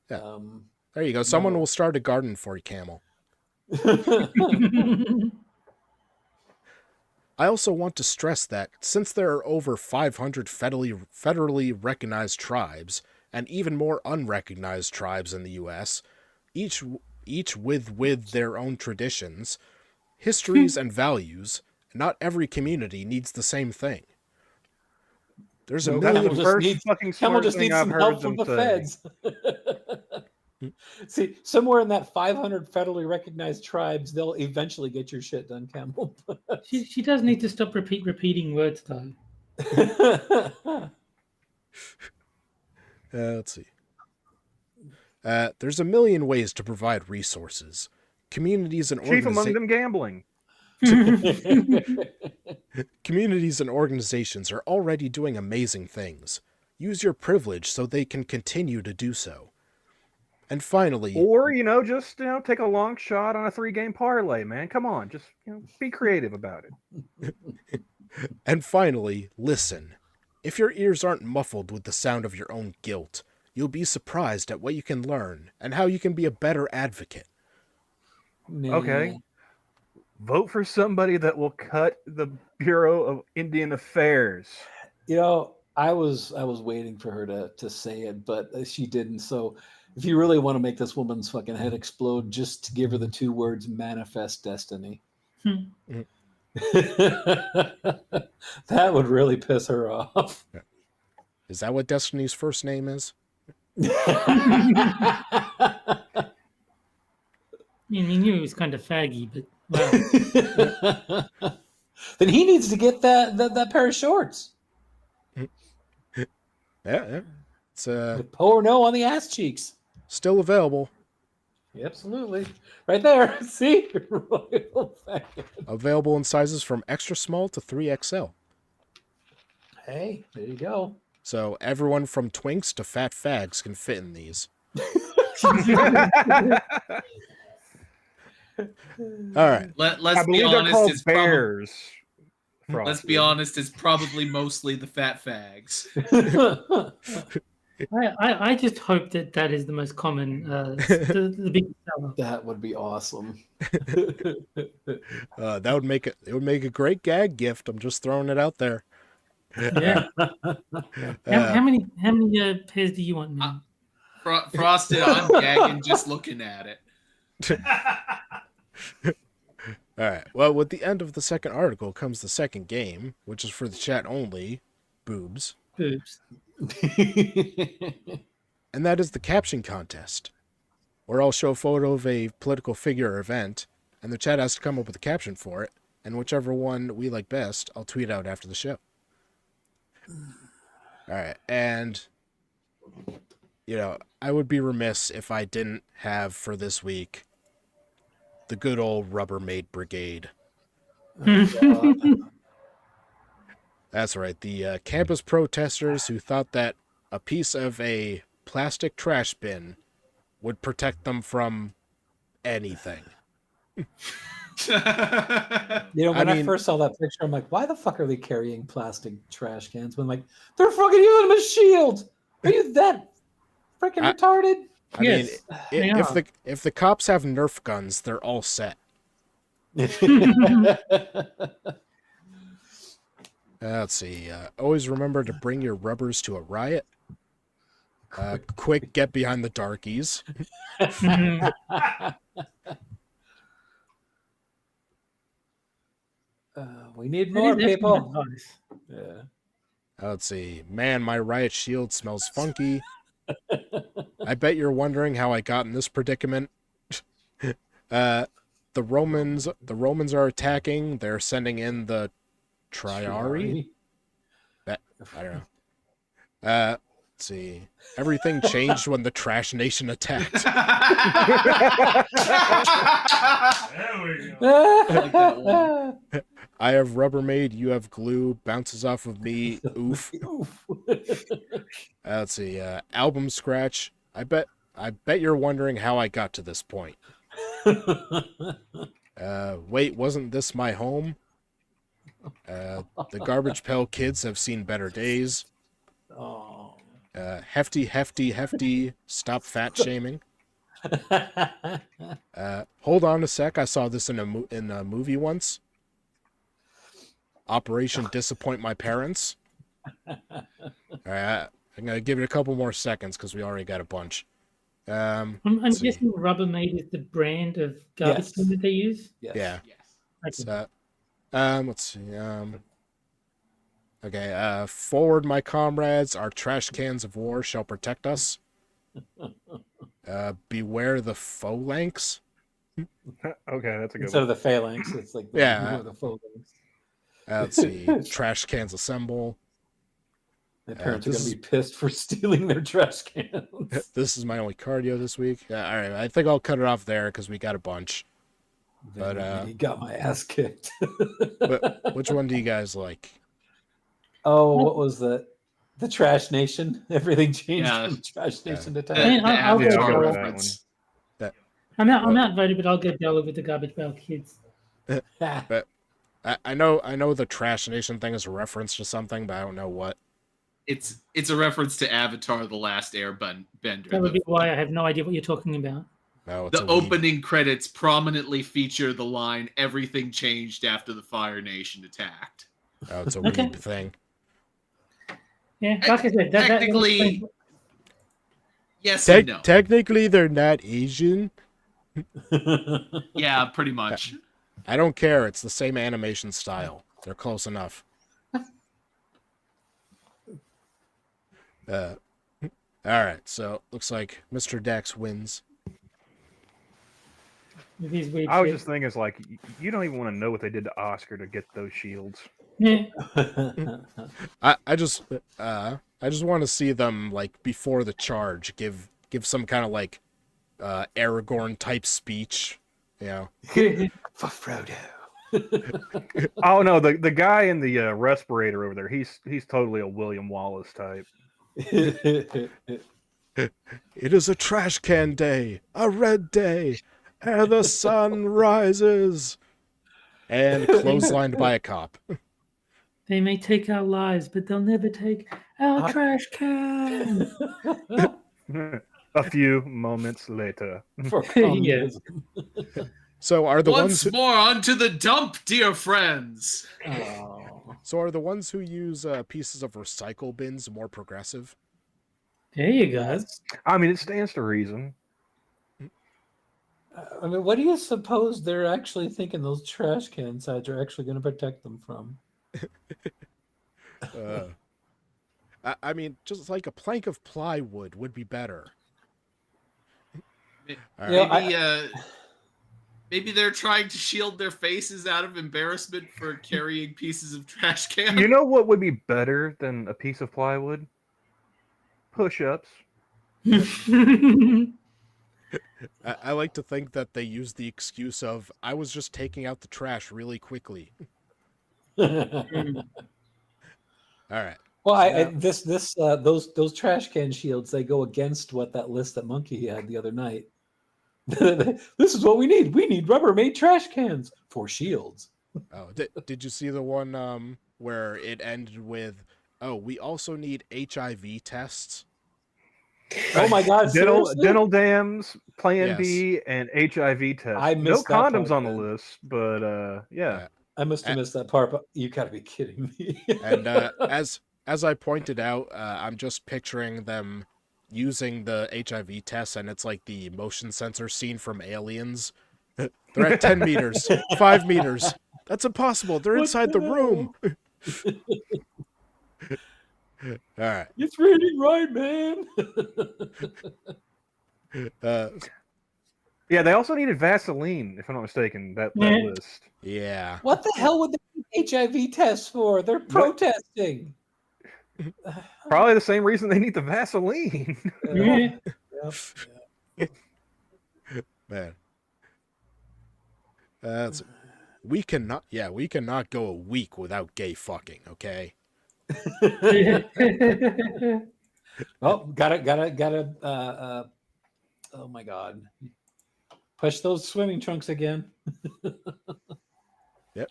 Yeah. There you go. Someone no. will start a garden for you, Camel. I also want to stress that since there are over 500 federally recognized tribes and even more unrecognized tribes in the U.S., each with their own traditions, histories, and values, not every community needs the same thing. There's a No, million. That's the first fucking Camel smart just thing needs I've some heard help from them the say. feds. See, somewhere in that 500 federally recognized tribes, they'll eventually get your shit done, Camel. She does need to stop repeating words, though. Let's see. There's a million ways to provide resources. Communities and Chief among them gambling. Communities and organizations are already doing amazing things. Use your privilege so they can continue to do so. And finally, Or, just take a long shot on a 3-game parlay, man. Come on, just be creative about it. and finally, listen. If your ears aren't muffled with the sound of your own guilt, you'll be surprised at what you can learn and how you can be a better advocate. Okay. Vote for somebody that will cut the Bureau of Indian Affairs. I was waiting for her to say it, but she didn't. So if you really want to make this woman's fucking head explode, just give her the 2 words manifest destiny. That would really piss her off. Is that what Destiny's first name is? I knew it was kind of faggy, but wow. Then he needs to get that pair of shorts. Yeah. It's Pour no on the ass cheeks. still available. Absolutely. Right there. See? Royal faggot. Available in sizes from extra small to 3XL. Hey, there you go. So everyone from twinks to fat fags can fit in these. All right. Let's I be believe they're honest. called It's bears. let's be honest. It's probably mostly the fat fags. I just hope that is the most common, the big seller. That would be awesome. That would make it. It would make a great gag gift. I'm just throwing it out there. Yeah. How many pairs do you want, man? Frosted, I'm gagging just looking at it. All right. Well, with the end of the second article comes the second game, which is for the chat only. Boobs. Boobs. And that is the caption contest, where I'll show a photo of a political figure or event, and the chat has to come up with a caption for it, and whichever one we like best, I'll tweet out after the show. All right, and, I would be remiss if I didn't have for this week the good old Rubbermaid Brigade. That's right, the campus protesters who thought that a piece of a plastic trash bin would protect them from anything. You know, when I mean- first saw that picture, I'm like, why the fuck are they carrying plastic trash cans? When I'm like, they're fucking using them as shields. Are you that freaking retarded? I Yes, they mean, are. if the cops have Nerf guns, they're all set. Let's see. Always remember to bring your rubbers to a riot. Quick, get behind the darkies. Mhm. We need That more is excellent people. advice. Yeah. Let's see. Man, my riot shield smells funky. I bet you're wondering how I got in this predicament. The Romans are attacking. They're sending in the Triari. I don't know. Let's see. Everything changed when the Trash Nation attacked. There we go. like that one. I have Rubbermaid, you have glue, bounces off of me, oof. Let's see, album scratch. I bet you're wondering how I got to this point. Wait, wasn't this my home? The Garbage Pail Kids have seen better days. Oh. Hefty, stop fat shaming. Hold on a sec, I saw this in a movie once. Operation Disappoint My Parents. All right, I'm gonna give it a couple more seconds because we already got a bunch. I'm let's see. guessing Rubbermaid is the brand of garbage bin that they use. Yes. Yeah. Yes. Okay. So, let's see. Okay. Forward, my comrades. Our trash cans of war shall protect us. Beware the phalanx. Okay, that's a good Instead one. of the phalanx, it's like Yeah. the phalanx. Let's see. Trash cans assemble. My parents are this going to be pissed for stealing their trash cans. This is my only cardio this week. All right, I think I'll cut it off there because we got a bunch. But, he got my ass kicked. But which one do you guys like? Oh, what was that? The Trash Nation. Everything changed Yeah. from Trash Nation to The, Trash. mean, the I'll go Avatar with that reference. I'm outvoted, but I'll go Bella with the Garbage Pail Kids. I know the Trash Nation thing is a reference to something, but I don't know what. It's a reference to Avatar: The Last Airbender. That would be why I have no idea what you're talking about. No, it's The a weeb. opening credits prominently feature the line "Everything changed after the Fire Nation attacked." Oh, it's a Okay. weeb thing. Yeah, like I said, that Technically, explains- yes and no. Technically, they're not Asian. Yeah, pretty much. I don't care. It's the same animation style. They're close enough. All right. So looks like Mr. Dax wins. with his weird I was shit. just thinking, it's like you don't even want to know what they did to Oscar to get those shields. Yeah. I just want to see them like before the charge give some kind of like Aragorn type speech. You know. For Frodo. Oh no, the guy in the respirator over there, he's totally a William Wallace type. It is a trash can day, a red day, ere the sun rises. And clotheslined by a cop. They may take our lives, but they'll never take our trash can. A few moments later. For Yeah. So are the Once ones more onto the dump, dear friends. Oh. so are the ones who use pieces of recycle bins more progressive? There you go. Yes. I mean, it stands to reason. I mean, what do you suppose they're actually thinking those trash can sides are actually going to protect them from? I mean, just like a plank of plywood would be better. All Yeah. right. Maybe they're trying to shield their faces out of embarrassment for carrying pieces of trash can. You know what would be better than a piece of plywood? Push-ups. I like to think that they use the excuse of, I was just taking out the trash really quickly. All right. Well, Yeah. those trash can shields, they go against what that list that Monkey had the other night. This is what we need. We need Rubbermaid trash cans for shields. Oh, did you see the one where it ended with, "Oh, we also need HIV tests"? Oh my God! Seriously? dental dams, Plan Yes. B, and HIV tests. I No missed that condoms part, on the man. list, but yeah. I must have missed that part, but you gotta be kidding me. And as I pointed out, I'm just picturing them using the HIV test, and it's like the motion sensor scene from Aliens. They're at 10 meters, 5 meters. That's impossible. They're What inside the the room. All right. It's reading right, man. Yeah, they also needed Vaseline, if I'm not mistaken, that Yeah. list. Yeah. What the hell would they need HIV tests for? They're protesting. Probably the same reason they need the Vaseline. Yeah. Man. We cannot go a week without gay fucking, okay? Oh, gotta. Oh my God! Push those swimming trunks again. Yep.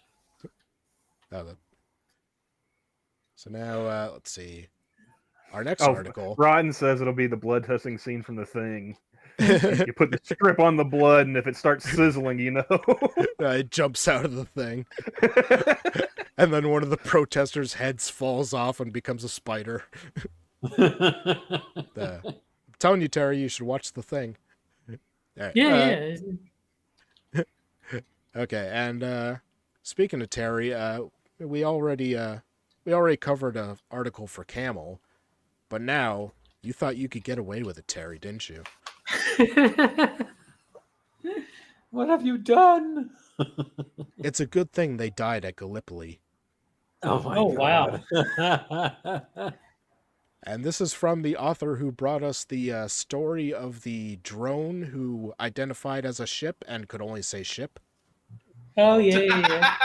So now, let's see. Our next article. Rodden says it'll be the blood testing scene from The Thing. You put the strip on the blood, and if it starts sizzling, you know. It jumps out of the thing. And then one of the protesters' heads falls off and becomes a spider. I'm telling you, Terry, you should watch The Thing. All right. Yeah. Okay, and speaking of Terry, we already covered an article for Camel, but now you thought you could get away with it, Terry, didn't you? What have you done? It's a good thing they died at Gallipoli. Oh my wow. God. And this is from the author who brought us the story of the drone who identified as a ship and could only say ship. Oh yeah.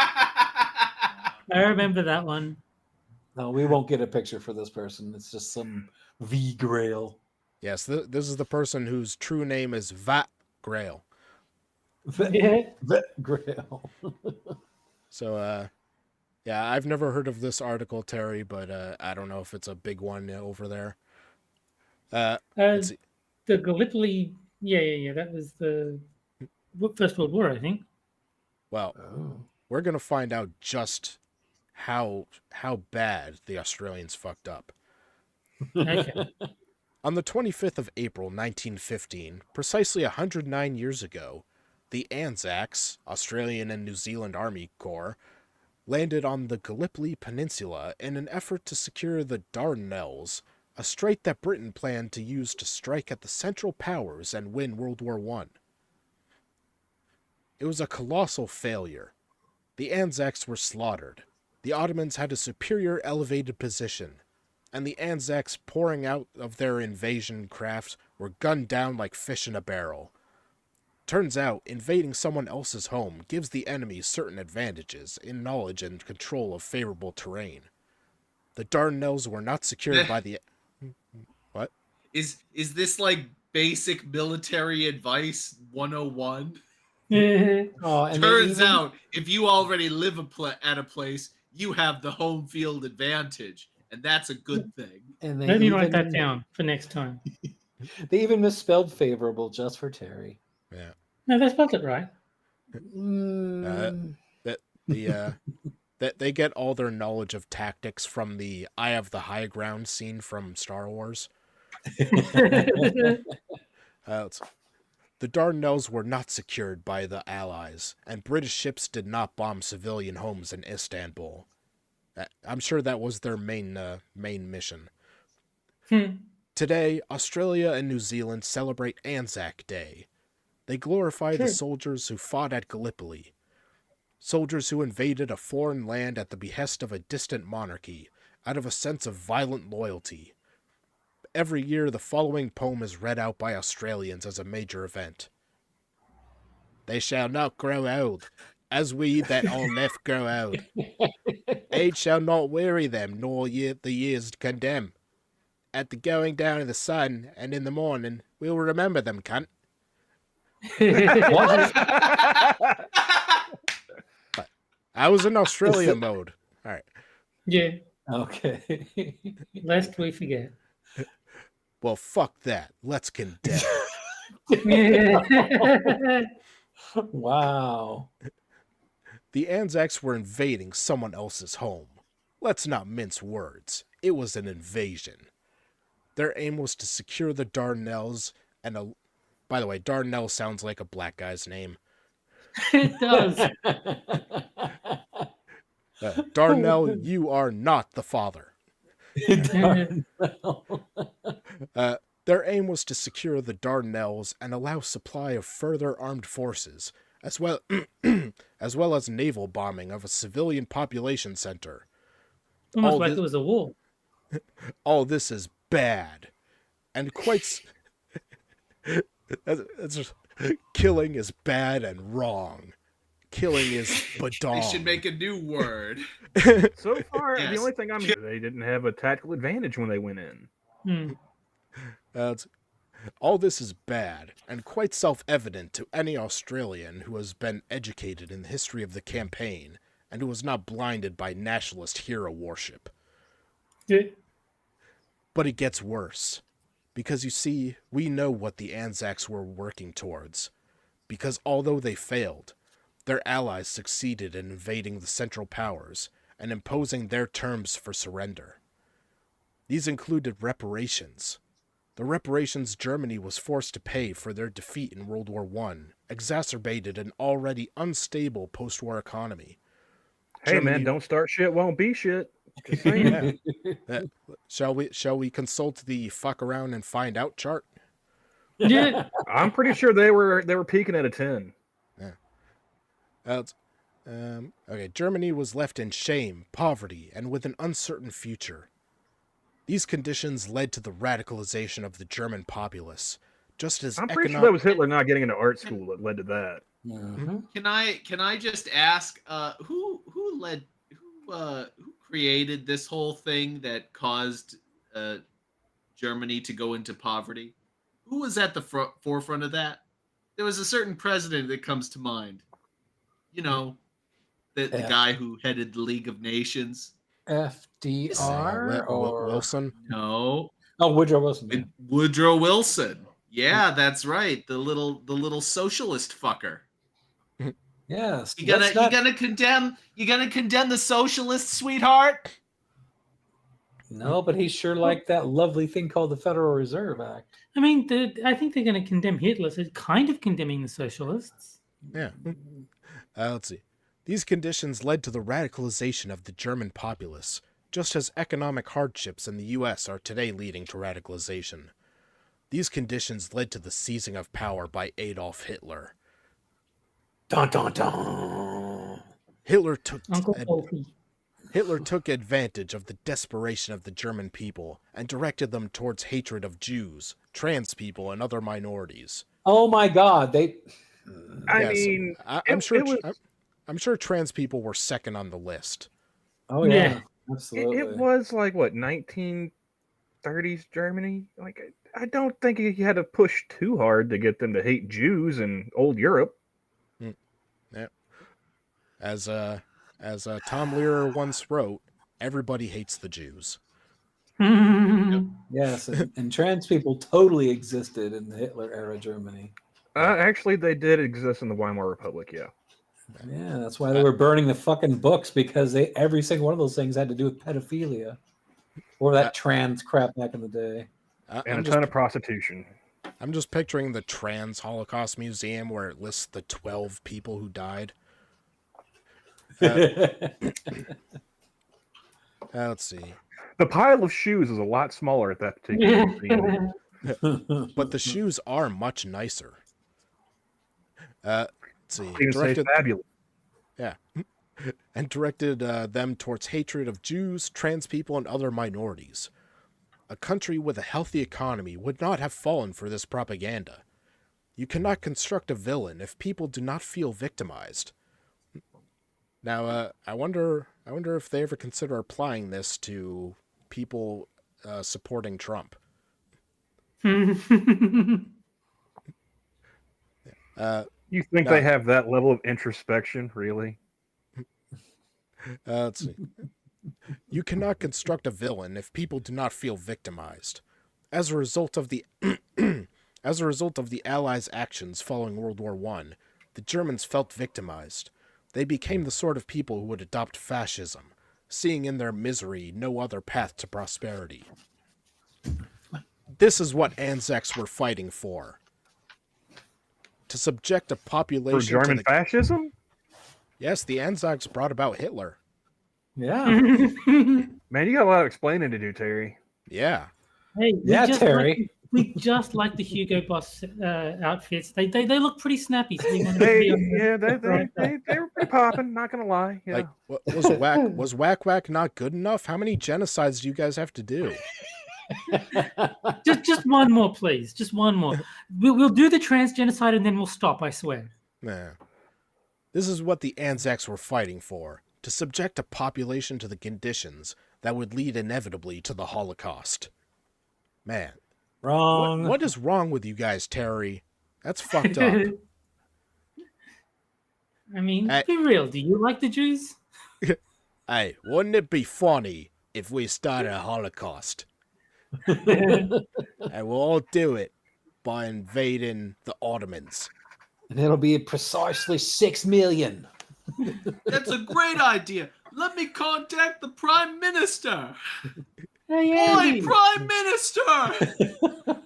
I remember that one. No, we won't get a picture for this person. It's just some V Grail. Yes, this is the person whose true name is Vat Grail. Yeah. Grail. So, yeah, I've never heard of this article, Terry, but I don't know if it's a big one over there. Let's see. The Gallipoli. Yeah. That was the First World War, I think. Well, we're gonna find out just how bad the Australians fucked up. Okay. On the 25th of April, 1915, precisely 109 years ago, the Anzacs, Australian and New Zealand Army Corps, landed on the Gallipoli Peninsula in an effort to secure the Dardanelles, a strait that Britain planned to use to strike at the Central Powers and win World War I. It was a colossal failure. The Anzacs were slaughtered. The Ottomans had a superior elevated position, and the Anzacs pouring out of their invasion craft were gunned down like fish in a barrel. Turns out, invading someone else's home gives the enemy certain advantages in knowledge and control of favorable terrain. The Dardanelles were not secured by the... What? Is this like basic military advice 101? Oh, and Turns out, if you already live at a place, you have the home field advantage, and that's a good thing. And Let me write that down for next time. They even misspelled favorable just for Terry. Yeah. No, they spelled it right. That they get all their knowledge of tactics from the Eye of the High Ground scene from Star Wars. The Dardanelles were not secured by the Allies, and British ships did not bomb civilian homes in Istanbul. I'm sure that was their main mission. Today, Australia and New Zealand celebrate Anzac Day. They glorify the soldiers who fought at Gallipoli, soldiers who invaded a foreign land at the behest of a distant monarchy, out of a sense of violent loyalty. Every year, the following poem is read out by Australians as a major event. They shall not grow old. as we that all left grow old. Age shall not weary them, nor the years condemn. At the going down of the sun, and in the morning, we'll remember them, cunt. What? I was in Australia mode. All right. Yeah, Okay. lest we forget. Well, fuck that. Let's condemn. Wow. The Anzacs were invading someone else's home. Let's not mince words. It was an invasion. Their aim was to secure the Dardanelles and by the way, Dardanelle sounds like a black guy's name. It does. Dardanelle, you are not the father. Their aim was to secure the Dardanelles and allow supply of further armed forces, as well as naval bombing of a civilian population center. Almost like it was a war. All this is bad, and quite. Killing is bad and wrong. Killing is badong. They should make a new word. So far, Yes. the only thing I'm they didn't have a tactical advantage when they went in. All this is bad, and quite self-evident to any Australian who has been educated in the history of the campaign, and who was not blinded by nationalist hero worship. Yeah. But it gets worse. Because you see, we know what the Anzacs were working towards. Because although they failed, their allies succeeded in invading the Central Powers and imposing their terms for surrender. These included reparations. The reparations Germany was forced to pay for their defeat in World War I exacerbated an already unstable post-war economy. Hey Germany- man, don't start shit, won't be shit. Just saying. Shall we consult the fuck around and find out chart? Yeah. I'm pretty sure they were peaking at a 10. Okay, Germany was left in shame, poverty, and with an uncertain future. These conditions led to the radicalization of the German populace, just as I'm pretty sure that was Hitler not getting into art school that led to that. Mhm. Can I just ask who created this whole thing that caused Germany to go into poverty? Who was at the forefront of that? There was a certain president that comes to mind. You know, the guy who headed the League of Nations. FDR or Wilson. No, Woodrow Wilson. Yeah. Woodrow Wilson. Yeah, that's right. The little socialist fucker. Yes. You gonna condemn the socialists, sweetheart? No, but he's sure like that lovely thing called the Federal Reserve Act. I mean, I think they're going to condemn Hitler, so it's kind of condemning the socialists. Yeah. Let's see. These conditions led to the radicalization of the German populace, just as economic hardships in the U.S. are today leading to radicalization. These conditions led to the seizing of power by Adolf Hitler. Dun, dun, dun. Hitler took Uncle Wolfie. advantage of the desperation of the German people and directed them towards hatred of Jews, trans people, and other minorities. Oh my God! I'm sure trans people were second on the list. Oh yeah, Yeah. absolutely. It was like what 1930s Germany. Like I don't think you had to push too hard to get them to hate Jews in old Europe. Yeah. As Tom Lehrer once wrote, everybody hates the Jews. Yes, and trans people totally existed in the Hitler era Germany. Actually, they did exist in the Weimar Republic. Yeah. Yeah, that's why they were burning the fucking books, because every single one of those things had to do with pedophilia or that trans crap back in the day. And a ton of prostitution. I'm just picturing the Trans Holocaust Museum where it lists the 12 people who died. Let's see. The pile of shoes is a lot smaller at that particular museum. But the shoes are much nicer. Let's see. Even say fabulous. Yeah. And directed them towards hatred of Jews, trans people, and other minorities. A country with a healthy economy would not have fallen for this propaganda. You cannot construct a villain if people do not feel victimized. Now, I wonder if they ever consider applying this to people supporting Trump. Uh, You think No. they have that level of introspection, really? let's see. You cannot construct a villain if people do not feel victimized. As a result of the Allies' actions following World War I, the Germans felt victimized. They became the sort of people who would adopt fascism, seeing in their misery no other path to prosperity. This is what Anzacs were fighting for. To subject a For population German to the... fascism? Yes, the Anzacs brought about Hitler. Yeah. Man, you got a lot of explaining to do, Terry. Yeah. Hey, Yeah, Terry. We just like the Hugo Boss outfits. They look pretty snappy. So we wanted to be on They were pretty popping, not gonna lie. Yeah. Like, was Whack Whack not good enough? How many genocides do you guys have to do? just one more, please. Just one more. We'll do the trans genocide and then we'll stop. I swear. Nah. This is what the Anzacs were fighting for, to subject a population to the conditions that would lead inevitably to the Holocaust. Man. Wrong. What is wrong with you guys, Terry? That's fucked up. I mean, be real. Do you like the Jews? Hey, wouldn't it be funny if we started a Holocaust? Yeah. And we'll all do it by invading the Ottomans. And it'll be precisely 6 million. That's a great idea. Let me contact the Prime Minister. Hey, Oi, Andy. Prime Minister!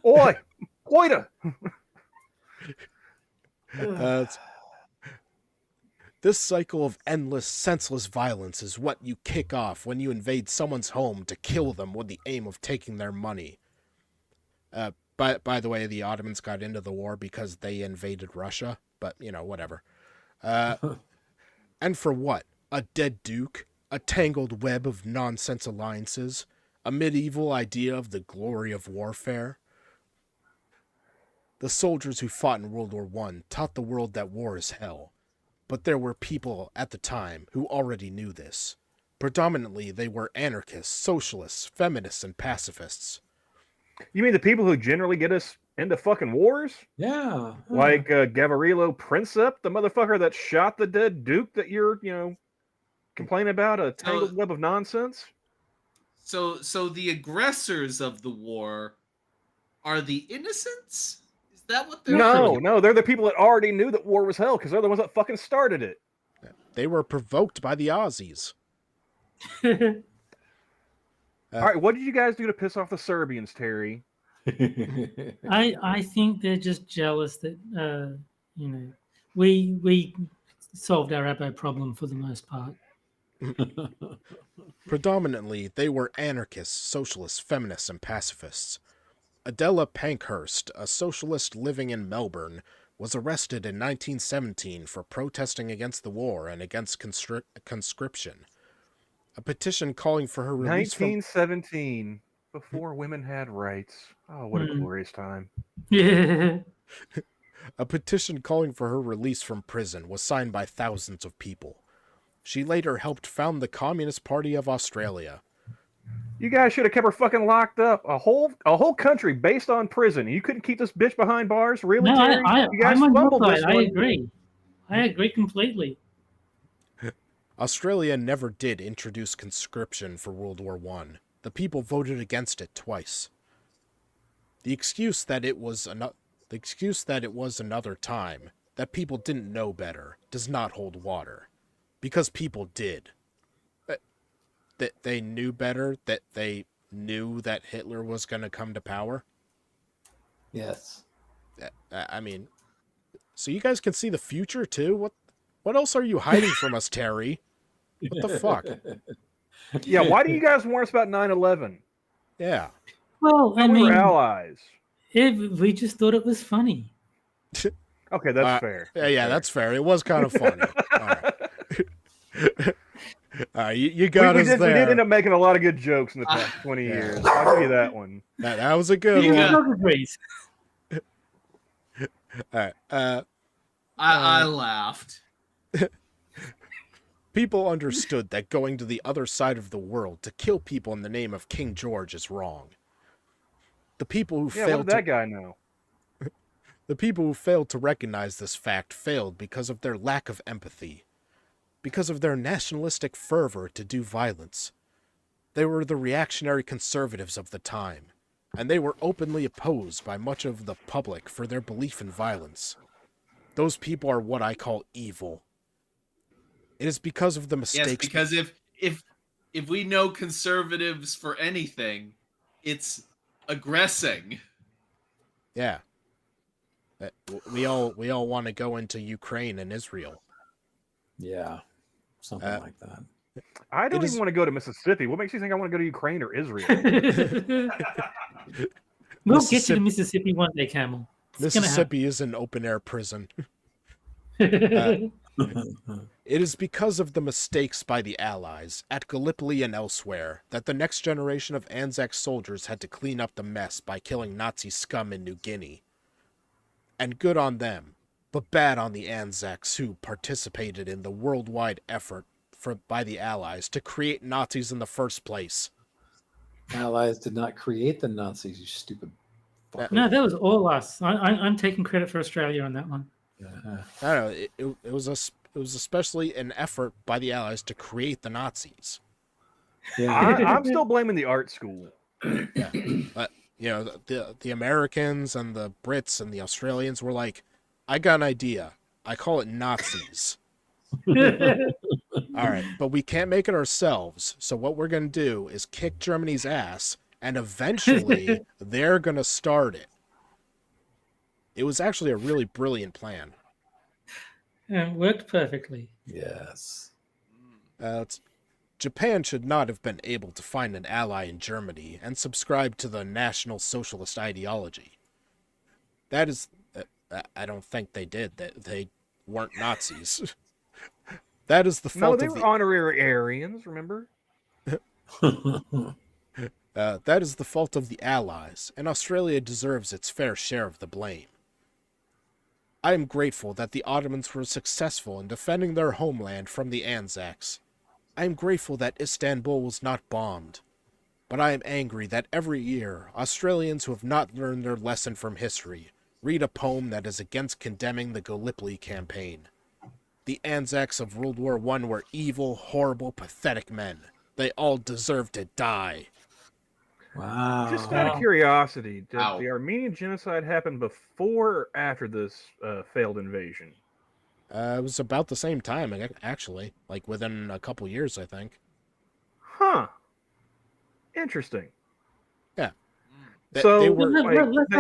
Oi, Poita! This cycle of endless, senseless violence is what you kick off when you invade someone's home to kill them with the aim of taking their money. By the way, the Ottomans got into the war because they invaded Russia, but, whatever. And for what? A dead duke? A tangled web of nonsense alliances? A medieval idea of the glory of warfare? The soldiers who fought in World War I taught the world that war is hell. But there were people at the time who already knew this. Predominantly, they were anarchists, socialists, feminists, and pacifists. You mean the people who generally get us into fucking wars? Yeah. Like Gavrilo Princip, the motherfucker that shot the dead duke that you're, complaining about, a tangled web of nonsense? So the aggressors of the war are the innocents? Is that what they're No, they're the people that already knew that war was hell because they're the ones that fucking started it. They were provoked by the Aussies. All right, what did you guys do to piss off the Serbians, Terry? I think they're just jealous that we solved our Abo problem for the most part. Predominantly, they were anarchists, socialists, feminists, and pacifists. Adela Pankhurst, a socialist living in Melbourne, was arrested in 1917 for protesting against the war and against conscription. A petition calling for her release 1917, before women had rights. Oh, what a glorious time. Yeah. A petition calling for her release from prison was signed by thousands of people. She later helped found the Communist Party of Australia. You guys should have kept her fucking locked up. A whole country based on prison. You couldn't keep this bitch behind bars, really? No, Terry? You guys I'm on your fumbled side. this I one. agree. I agree completely. Australia never did introduce conscription for World War I. The people voted against it twice. The excuse that it was another time, that people didn't know better, does not hold water. Because people did. That they knew better, that they knew that Hitler was going to come to power. Yes. I mean, so you guys can see the future too? What else are you hiding from us, Terry? What the fuck? Yeah, why do you guys warn us about 9/11? Yeah. Well, I We mean, were allies. we just thought it was funny. Okay, that's fair. Yeah, that's fair. It was kind of funny. All right. You got us there. We did end up making a lot of good jokes in the past 20 years. I'll give you that one. That was a good You one. got agrees. All right. I laughed. People understood that going to the other side of the world to kill people in the name of King George is wrong. The people who Yeah, what failed did that guy know? The people who failed to recognize this fact failed because of their lack of empathy, because of their nationalistic fervor to do violence. They were the reactionary conservatives of the time, and they were openly opposed by much of the public for their belief in violence. Those people are what I call evil. It is because of the mistakes. Yes, because if we know conservatives for anything, it's aggressing. Yeah. We all want to go into Ukraine and Israel. Yeah, something like that. I don't even want to go to Mississippi. What makes you think I want to go to Ukraine or Israel? We'll get you to Mississippi one day, Camel. Mississippi is an open-air prison. It is because of the mistakes by the Allies, at Gallipoli and elsewhere, that the next generation of Anzac soldiers had to clean up the mess by killing Nazi scum in New Guinea. And good on them, but bad on the Anzacs who participated in the worldwide effort by the Allies to create Nazis in the first place. Allies did not create the Nazis, you stupid fucker. No, that was all us. I'm taking credit for Australia on that one. I don't know. It was especially an effort by the Allies to create the Nazis. Yeah. I'm still blaming the art school. Yeah. But the Americans and the Brits and the Australians were like, I got an idea. I call it Nazis. All right, but we can't make it ourselves. So what we're going to do is kick Germany's ass, and eventually they're going to start it. It was actually a really brilliant plan. And worked perfectly. Yes. Japan should not have been able to find an ally in Germany and subscribe to the National Socialist ideology. That is, I don't think they did. They weren't Nazis. That is the fault No, they were honorary Aryans, remember? That is the fault of the Allies, and Australia deserves its fair share of the blame. I am grateful that the Ottomans were successful in defending their homeland from the Anzacs. I am grateful that Istanbul was not bombed. But I am angry that every year, Australians who have not learned their lesson from history read a poem that is against condemning the Gallipoli campaign. The Anzacs of World War I were evil, horrible, pathetic men. They all deserve to die. Wow. Just out of curiosity, did Wow. the Armenian genocide happen before or after this failed invasion? It was about the same time, actually. Like, within a couple years, I think. Huh. Interesting. Yeah. So they were...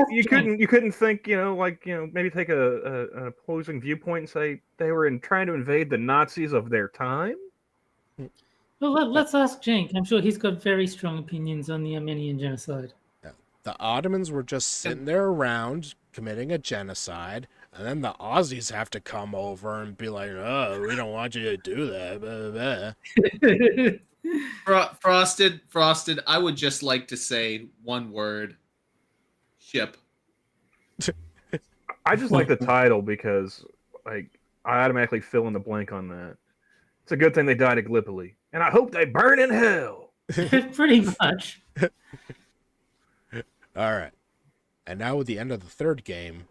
you couldn't think, maybe take an opposing viewpoint and say they were trying to invade the Nazis of their time? Well, let's ask Cenk. I'm sure he's got very strong opinions on the Armenian genocide. The Ottomans were just sitting there around committing a genocide, and then the Aussies have to come over and be like, oh, we don't want you to do that. Blah, blah. Frosted, I would just like to say one word. Ship. I just like the title because I automatically fill in the blank on that. It's a good thing they died at Gallipoli. And I hope they burn in hell. Pretty much. All right. And now with the end of the third game,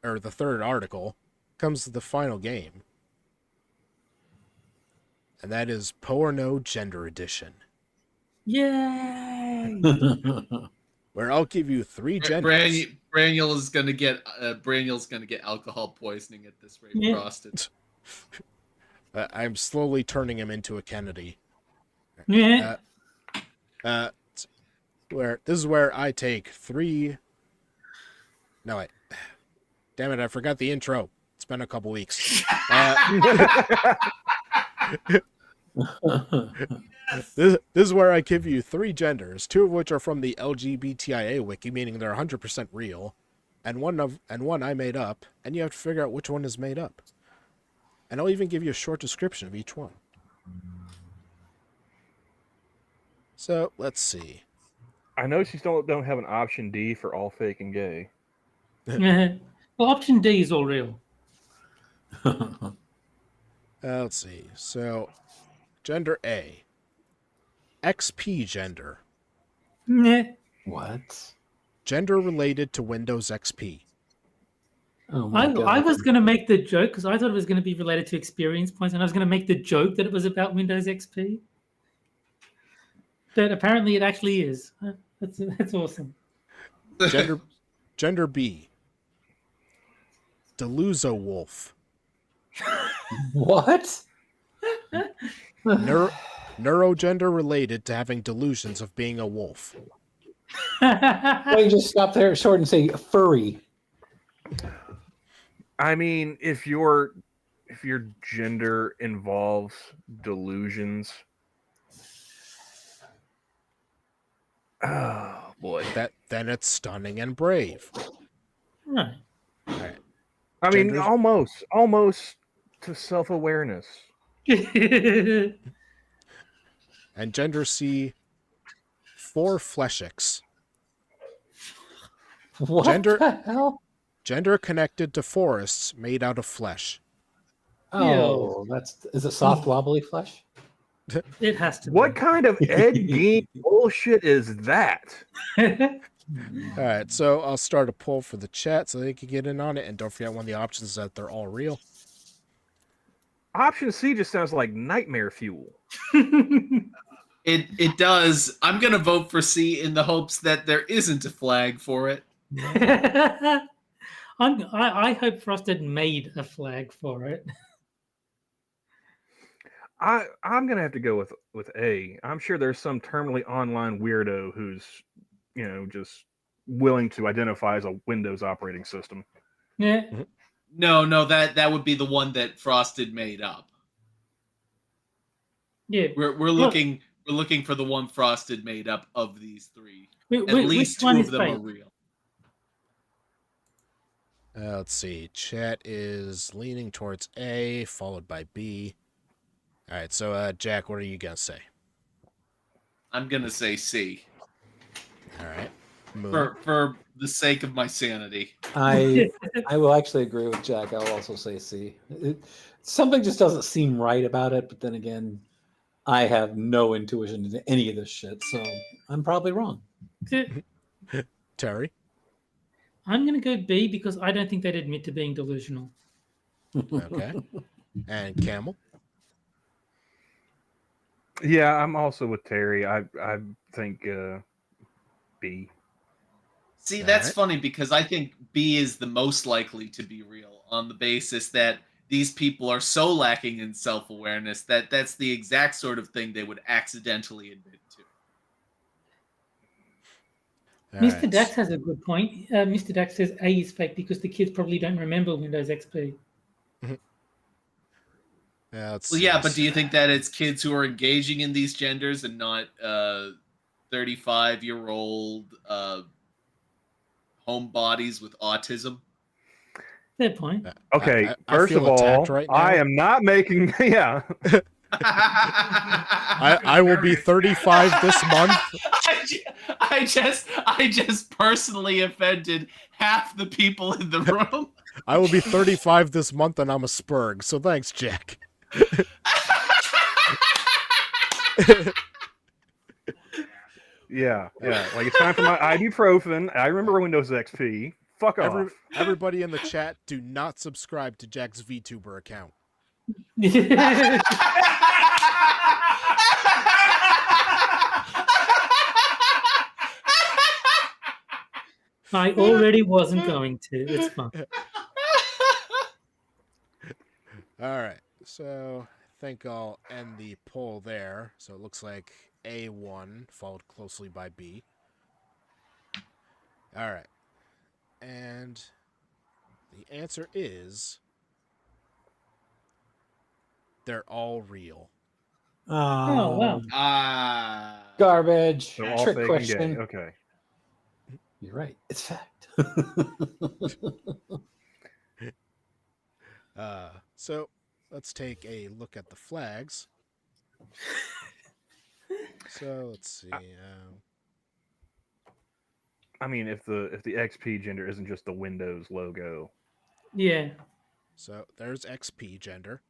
or the third article, comes the final game. And that is Porno Gender Edition. Yay! Where I'll give you 3 genders. Braniel's gonna get alcohol poisoning at this rate. Yeah. Frosted. I'm slowly turning him into a Kennedy. Yeah. This is where I take 3. No, wait. Damn it, I forgot the intro. It's been a couple weeks. This is where I give you 3 genders, 2 of which are from the LGBTIA wiki, meaning they're 100% real, and one I made up, and you have to figure out which one is made up. And I'll even give you a short description of each one. So, let's see. I noticed you still don't have an option D for all fake and gay. Well, option D is all real. Let's see. So, gender A. XP gender. Nah. What? Gender related to Windows XP. Oh my I god. was going to make the joke because I thought it was going to be related to experience points, and I was going to make the joke that it was about Windows XP. But apparently, it actually is. That's awesome. Gender B. Deluso wolf. What? Neurogender related to having delusions of being a wolf. Why you just stop there short and say furry? I mean, if your gender involves delusions, oh boy. Then it's stunning and brave. Right. All right. I mean, Genders- almost to self-awareness. And gender C. 4 fleshix. What Gender- the hell? Gender connected to forests made out of flesh. Oh, is it soft wobbly flesh? It has to. What kind of Ed Gein bullshit is that? Be. All right, so I'll start a poll for the chat so they can get in on it. And don't forget, one of the options is that they're all real. Option C just sounds like nightmare fuel. It does. I'm gonna vote for C in the hopes that there isn't a flag for it. I hope Frosted made a flag for it. I'm gonna have to go with A. I'm sure there's some terminally online weirdo who's, just willing to identify as a Windows operating system. Yeah. No, that would be the one that Frosted made up. Yeah. We're looking for the one Frosted made up of these three. At Which least one two is of them are fake? real. Let's see. Chat is leaning towards A, followed by B. All right, so Jack, what are you gonna say? I'm gonna say C. All right, Moon. For the sake of my sanity. I will actually agree with Jack. I'll also say C. Something just doesn't seem right about it, but then again, I have no intuition into any of this shit, so I'm probably wrong. Terry. I'm going to go B because I don't think they'd admit to being delusional. Okay. And Camel. Yeah, I'm also with Terry. I think B. See, All that's right. funny because I think B is the most likely to be real on the basis that these people are so lacking in self-awareness that that's the exact sort of thing they would accidentally admit to. All Mr. right. Dax has a good point. Mr. Dax says A is fake because the kids probably don't remember Windows XP. Let's Well, see. yeah, but do you think that it's kids who are engaging in these genders and not 35-year-old homebodies with autism? Fair point. Okay, I first feel of all, attacked right now. I am not making. Yeah, I will be 35 this month. I just personally offended half the people in the room. I will be 35 this month, and I'm a Spurg. So thanks, Jack. yeah. Like it's time for my ibuprofen. I remember Windows XP. Fuck off. Everybody in the chat, do not subscribe to Jack's VTuber account. I already wasn't going to. It's fine. All right, so I think I'll end the poll there. So it looks like A1 followed closely by B. All right, and the answer is they're all real. Oh, wow. Garbage. So all Trick fake and question. gay. Okay. You're right. It's fact. So let's take a look at the flags. So let's see. I mean, if the XP gender isn't just the Windows logo. Yeah. So there's XP gender.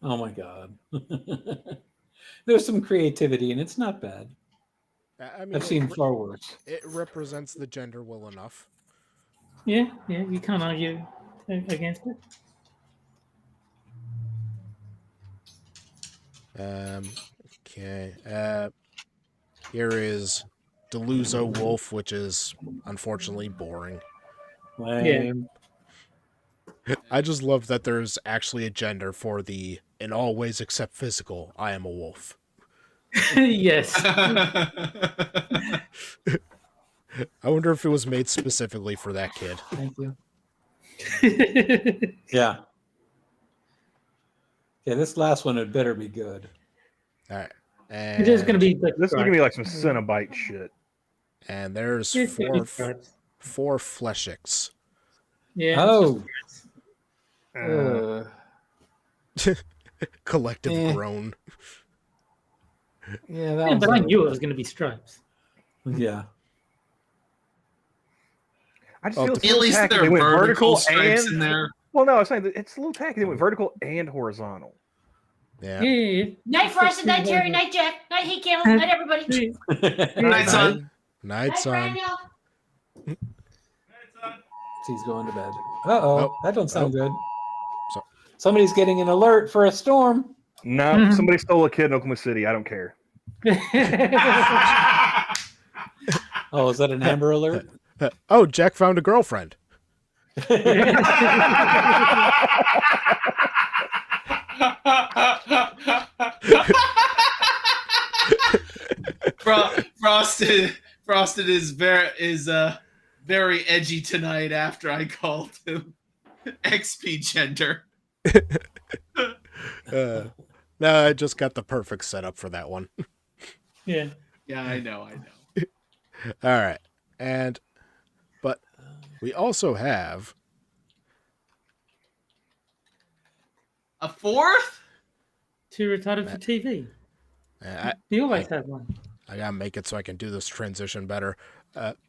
Oh my god. There's some creativity and it's not bad. I mean, I've seen far worse. it represents the gender well enough. Yeah, you can't argue against it. Okay. Here is Deluso Wolf, which is unfortunately boring. Lame. I just love that there's actually a gender for the in all ways except physical, I am a wolf. Yes. I wonder if it was made specifically for that kid. Thank you. Yeah. Yeah, this last one had better be good. All right. It is going to be like This is gonna be like some Cenobite shit. And there's It's gonna be stripes. four Fleshics. Yeah. Oh. Uh, Collective Eh. groan. Yeah, that Yeah, was but I a- knew it was going to be stripes. Yeah. I just Oh, feel it's a At little least tacky. there They are went vertical vertical stripes and in there. well, no, I was saying that it's a little tacky. They went vertical and horizontal. Yeah. Yeah. Night Frost, night Terry, night Jack, night Hey Camel, night everybody. Night, son. Night, Night son. Brandon. She's going to bed. Uh-oh. Oh. That don't sound good. So- Somebody's getting an alert for a storm. No, Mhm. somebody stole a kid in Oklahoma City. I don't care. Oh, is that an Amber alert? Oh, Jack found a girlfriend. Frosted is very edgy tonight after I called him XP gender. No, I just got the perfect setup for that one. Yeah. Yeah, I know. All right. But we also have A fourth? Too retarded for TV. I You always have one. gotta make it so I can do this transition better.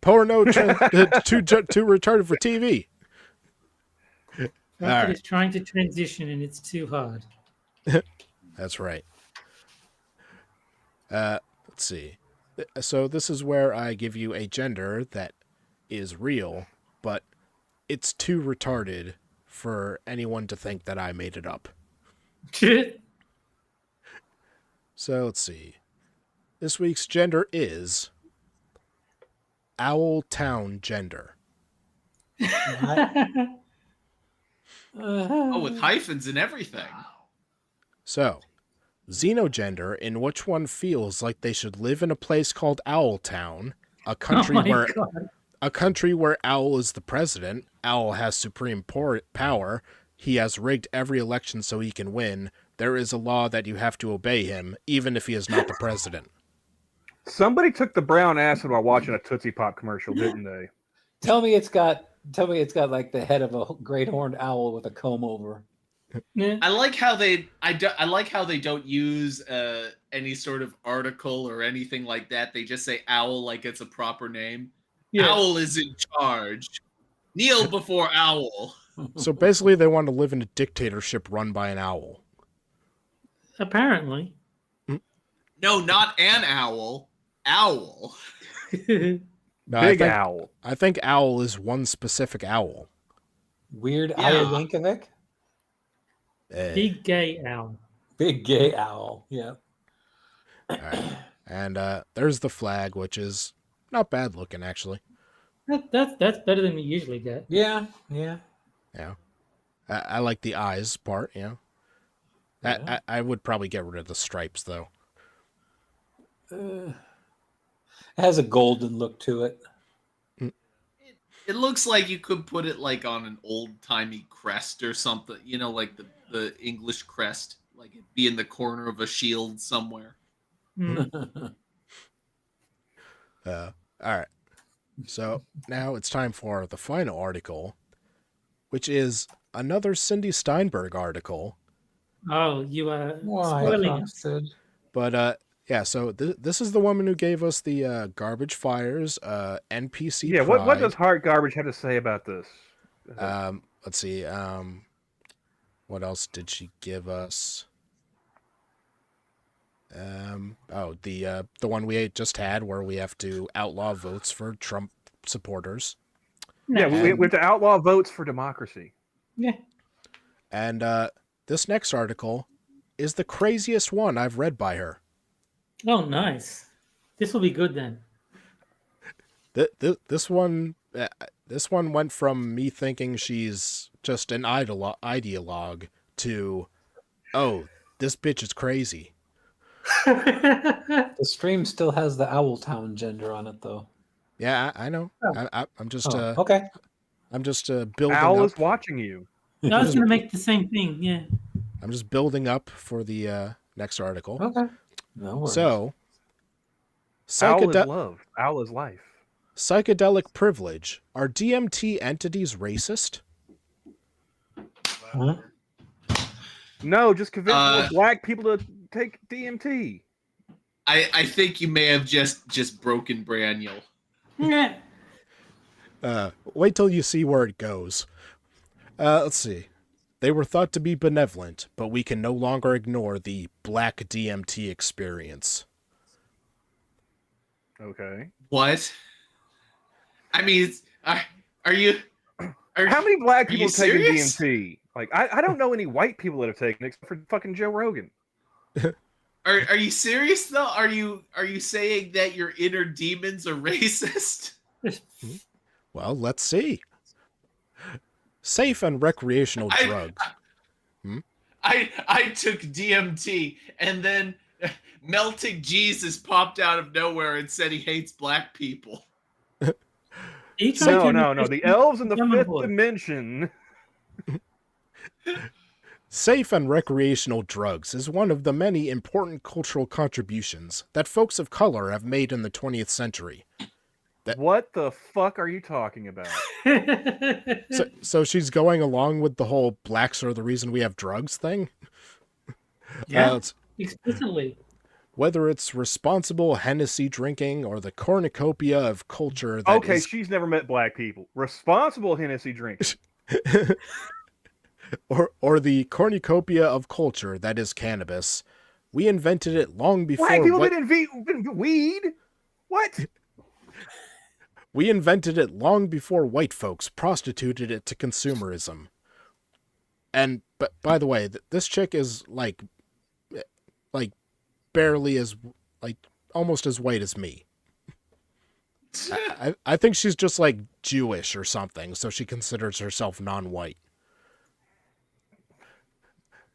Porno too retarded for TV. Rocket right. is trying to transition and it's too hard. That's right. Let's see. So this is where I give you a gender that is real, but it's too retarded for anyone to think that I made it up. So let's see. This week's gender is Owl Town gender. Oh, with hyphens and everything. So, xenogender in which one feels like they should live in a place called Owl Town, a country Oh my where God. a country where Owl is the president. Owl has supreme power. He has rigged every election so he can win. There is a law that you have to obey him, even if he is not the president. Somebody took the brown acid while watching a Tootsie Pop commercial, didn't they? Tell me it's got like the head of a great horned owl with a comb over. Yeah. I like how they don't use any sort of article or anything like that. They just say owl like it's a proper name. Yeah. Owl is in charge. Kneel before owl. So basically, they want to live in a dictatorship run by an owl. Apparently. No, not an owl. Owl. No, Big owl. I think owl is one specific owl. Weird Yeah. Owl Yankovic? Big gay owl. Big gay owl. Yeah. All right. And there's the flag, which is not bad looking, actually. That's better than we usually get. Yeah. Yeah. Yeah, I like the eyes part. Yeah, Yeah. I would probably get rid of the stripes though. It has a golden look to it. It looks like you could put it like on an old-timey crest or something. You know, like the English crest. Like it'd be in the corner of a shield somewhere. Mm. All right. So now it's time for the final article, which is another Cindy Steinberg article. Oh, you are Why? spoiling it. Frosted? But yeah, so this is the woman who gave us the Garbage Fires NPC. Yeah, what Pride. does Heart Garbage have to say about this? Let's see. What else did she give us? The one we just had where we have to outlaw votes for Trump supporters. Yeah, we have to outlaw votes for democracy. Yeah. And this next article is the craziest one I've read by her. Oh, nice. This will be good then. This one went from me thinking she's just an ideologue to, oh, this bitch is crazy. The stream still has the Owltown gender on it, though. Yeah, I know. Oh. I'm just okay. I'm just building Owl up. is watching you. I was going to make the same thing. Yeah. I'm just building up for the next article. Okay. No worries. So, Owl is love. Owl is life. Psychedelic privilege. Are DMT entities racist? Huh? No, just convince more black people to take DMT. I think you may have just broken Braniel. Yeah. Wait till you see where it goes. Let's see. They were thought to be benevolent, but we can no longer ignore the black DMT experience. Okay. What? I mean, are you? How many black people have taken serious? DMT? Like, I don't know any white people that have taken it except for fucking Joe Rogan. Are you serious though? Are you saying that your inner demons are racist? Well, let's see. Safe and recreational drugs. I took DMT and then Melting Jesus popped out of nowhere and said he hates black people. No. The elves in the fifth dimension. Safe and recreational drugs is one of the many important cultural contributions that folks of color have made in the 20th century. What the fuck are you talking about? So she's going along with the whole blacks are the reason we have drugs thing? Yeah, explicitly. Whether it's responsible Hennessy drinking or the cornucopia of culture that Okay, she's never met black people. Responsible Hennessy drinking. or the cornucopia of culture that is cannabis. We invented it long before... Black people didn't invent weed? What? We invented it long before white folks prostituted it to consumerism. And, but by the way, this chick is like barely as, like, almost as white as me. I think she's just like Jewish or something, so she considers herself non-white.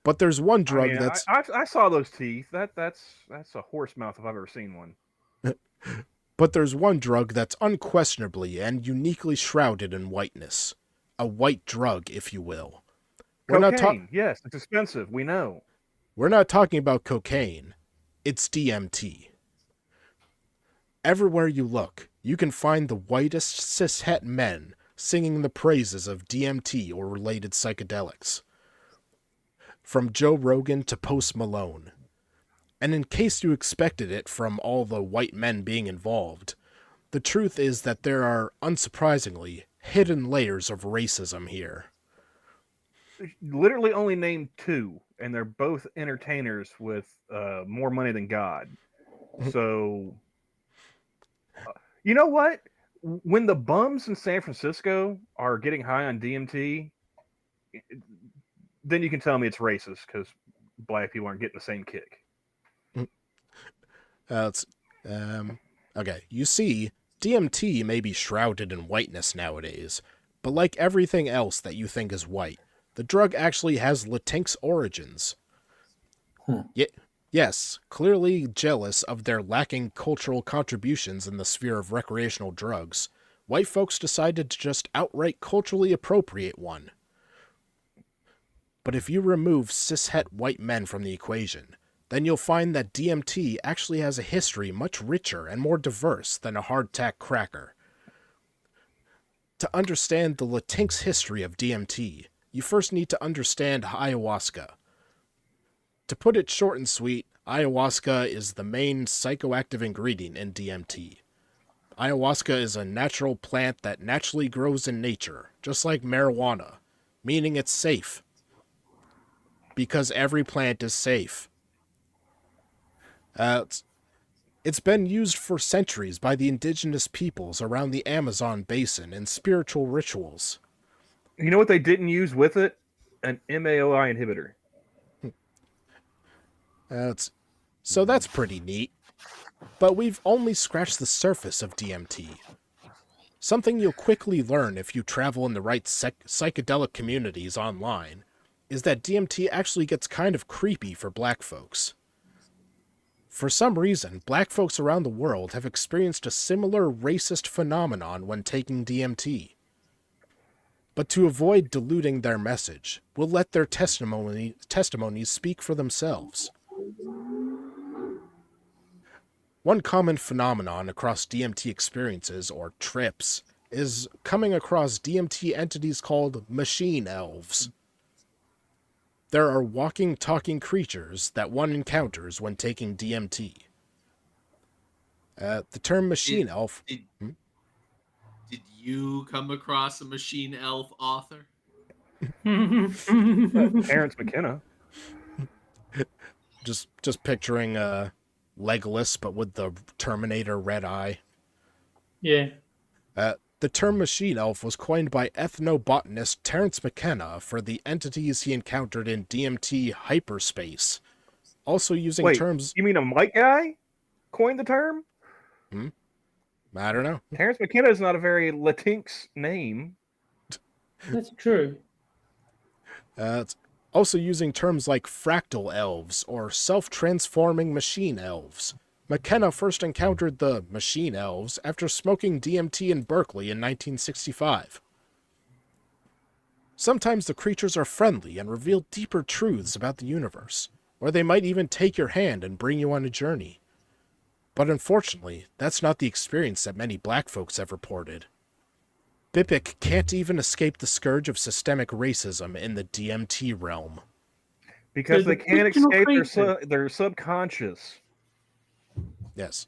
But there's one drug that's... I saw those teeth. That's a horse mouth if I've ever seen one. But there's one drug that's unquestionably and uniquely shrouded in whiteness. A white drug, if you will. Cocaine. Yes, it's expensive. We know. We're not talking about cocaine. It's DMT. Everywhere you look, you can find the whitest cishet men singing the praises of DMT or related psychedelics. From Joe Rogan to Post Malone. And in case you expected it from all the white men being involved, the truth is that there are, unsurprisingly, hidden layers of racism here. Literally only named two, and they're both entertainers with more money than God. So, you know what? When the bums in San Francisco are getting high on DMT, then you can tell me it's racist because black people aren't getting the same kick. Okay, you see, DMT may be shrouded in whiteness nowadays, but like everything else that you think is white, the drug actually has Latinx origins. Yes, clearly jealous of their lacking cultural contributions in the sphere of recreational drugs, white folks decided to just outright culturally appropriate one. But if you remove cishet white men from the equation, then you'll find that DMT actually has a history much richer and more diverse than a hardtack cracker. To understand the Latinx history of DMT, you first need to understand ayahuasca. To put it short and sweet, ayahuasca is the main psychoactive ingredient in DMT. Ayahuasca is a natural plant that naturally grows in nature, just like marijuana, meaning it's safe. Because every plant is safe. It's been used for centuries by the indigenous peoples around the Amazon basin in spiritual rituals. You know what they didn't use with it? An MAOI inhibitor. So that's pretty neat. But we've only scratched the surface of DMT. Something you'll quickly learn if you travel in the right psychedelic communities online is that DMT actually gets kind of creepy for black folks. For some reason, black folks around the world have experienced a similar racist phenomenon when taking DMT. But to avoid diluting their message, we'll let their testimonies speak for themselves. One common phenomenon across DMT experiences, or trips, is coming across DMT entities called machine elves. There are walking, talking creatures that one encounters when taking DMT. The term machine elf... Did you come across a machine elf author? Terrence McKenna. Just picturing Legolas, but with the Terminator red eye. Yeah. The term machine elf was coined by ethnobotanist Terrence McKenna for the entities he encountered in DMT hyperspace. Also using terms... You mean a white guy coined the term? I don't know. Terrence McKenna is not a very Latinx name. That's true. It's also using terms like fractal elves or self-transforming machine elves. McKenna first encountered the machine elves after smoking DMT in Berkeley in 1965. Sometimes the creatures are friendly and reveal deeper truths about the universe, or they might even take your hand and bring you on a journey. But unfortunately, that's not the experience that many black folks have reported. BIPIC can't even escape the scourge of systemic racism in the DMT realm. Because they can't escape their subconscious. Yes.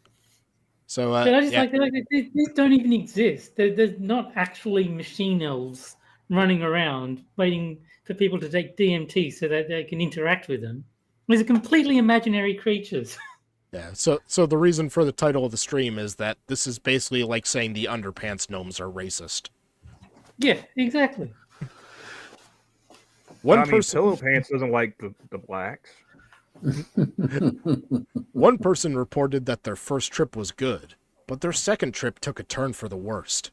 So, But I just like these don't even exist. There's not actually machine elves running around waiting for people to take DMT so that they can interact with them. These are completely imaginary creatures. Yeah, so the reason for the title of the stream is that this is basically like saying the underpants gnomes are racist. Yeah, exactly. Pillow Pants doesn't like the blacks. One person reported that their first trip was good, but their second trip took a turn for the worst.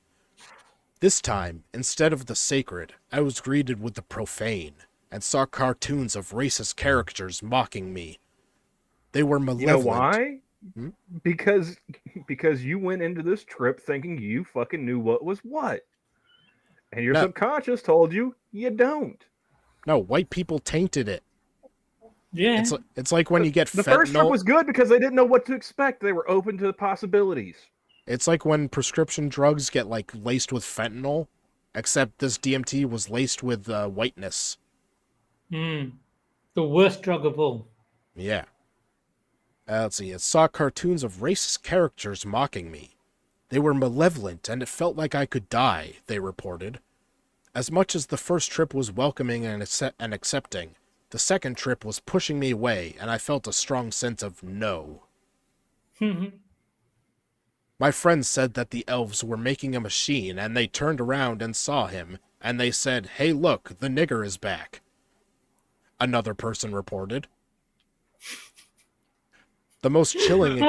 This time, instead of the sacred, I was greeted with the profane, and saw cartoons of racist characters mocking me. They were malevolent. You know why? Because you went into this trip thinking you fucking knew what was what. And your subconscious told you don't. No, white people tainted it. Yeah. It's like when you get the fentanyl. first trip was good because they didn't know what to expect. They were open to possibilities. It's like when prescription drugs get like laced with fentanyl, except this DMT was laced with whiteness. The worst drug of all. Yeah. Let's see. It saw cartoons of racist characters mocking me. They were malevolent, and it felt like I could die, they reported. As much as the first trip was welcoming and accepting, the second trip was pushing me away, and I felt a strong sense of no. My friends said that the elves were making a machine, and they turned around and saw him, and they said, "Hey, look, the nigger is back." Another person reported. The most chilling...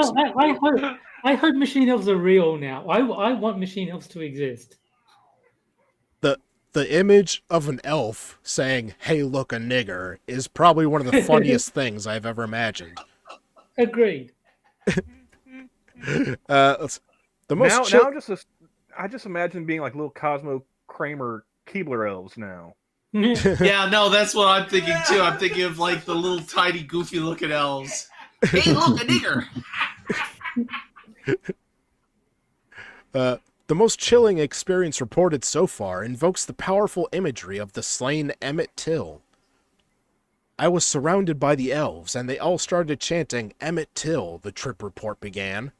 I heard machine elves are real now. I want machine elves to exist. The image of an elf saying, "Hey, look, a nigger," is probably one of the funniest things I've ever imagined. Agreed. I just imagine being like little Cosmo Kramer Keebler elves now. Yeah, no, that's what I'm thinking too. I'm thinking of like the little tiny goofy looking elves. Hey, look, a nigger! The most chilling experience reported so far invokes the powerful imagery of the slain Emmett Till. I was surrounded by the elves, and they all started chanting "Emmett Till," the trip report began.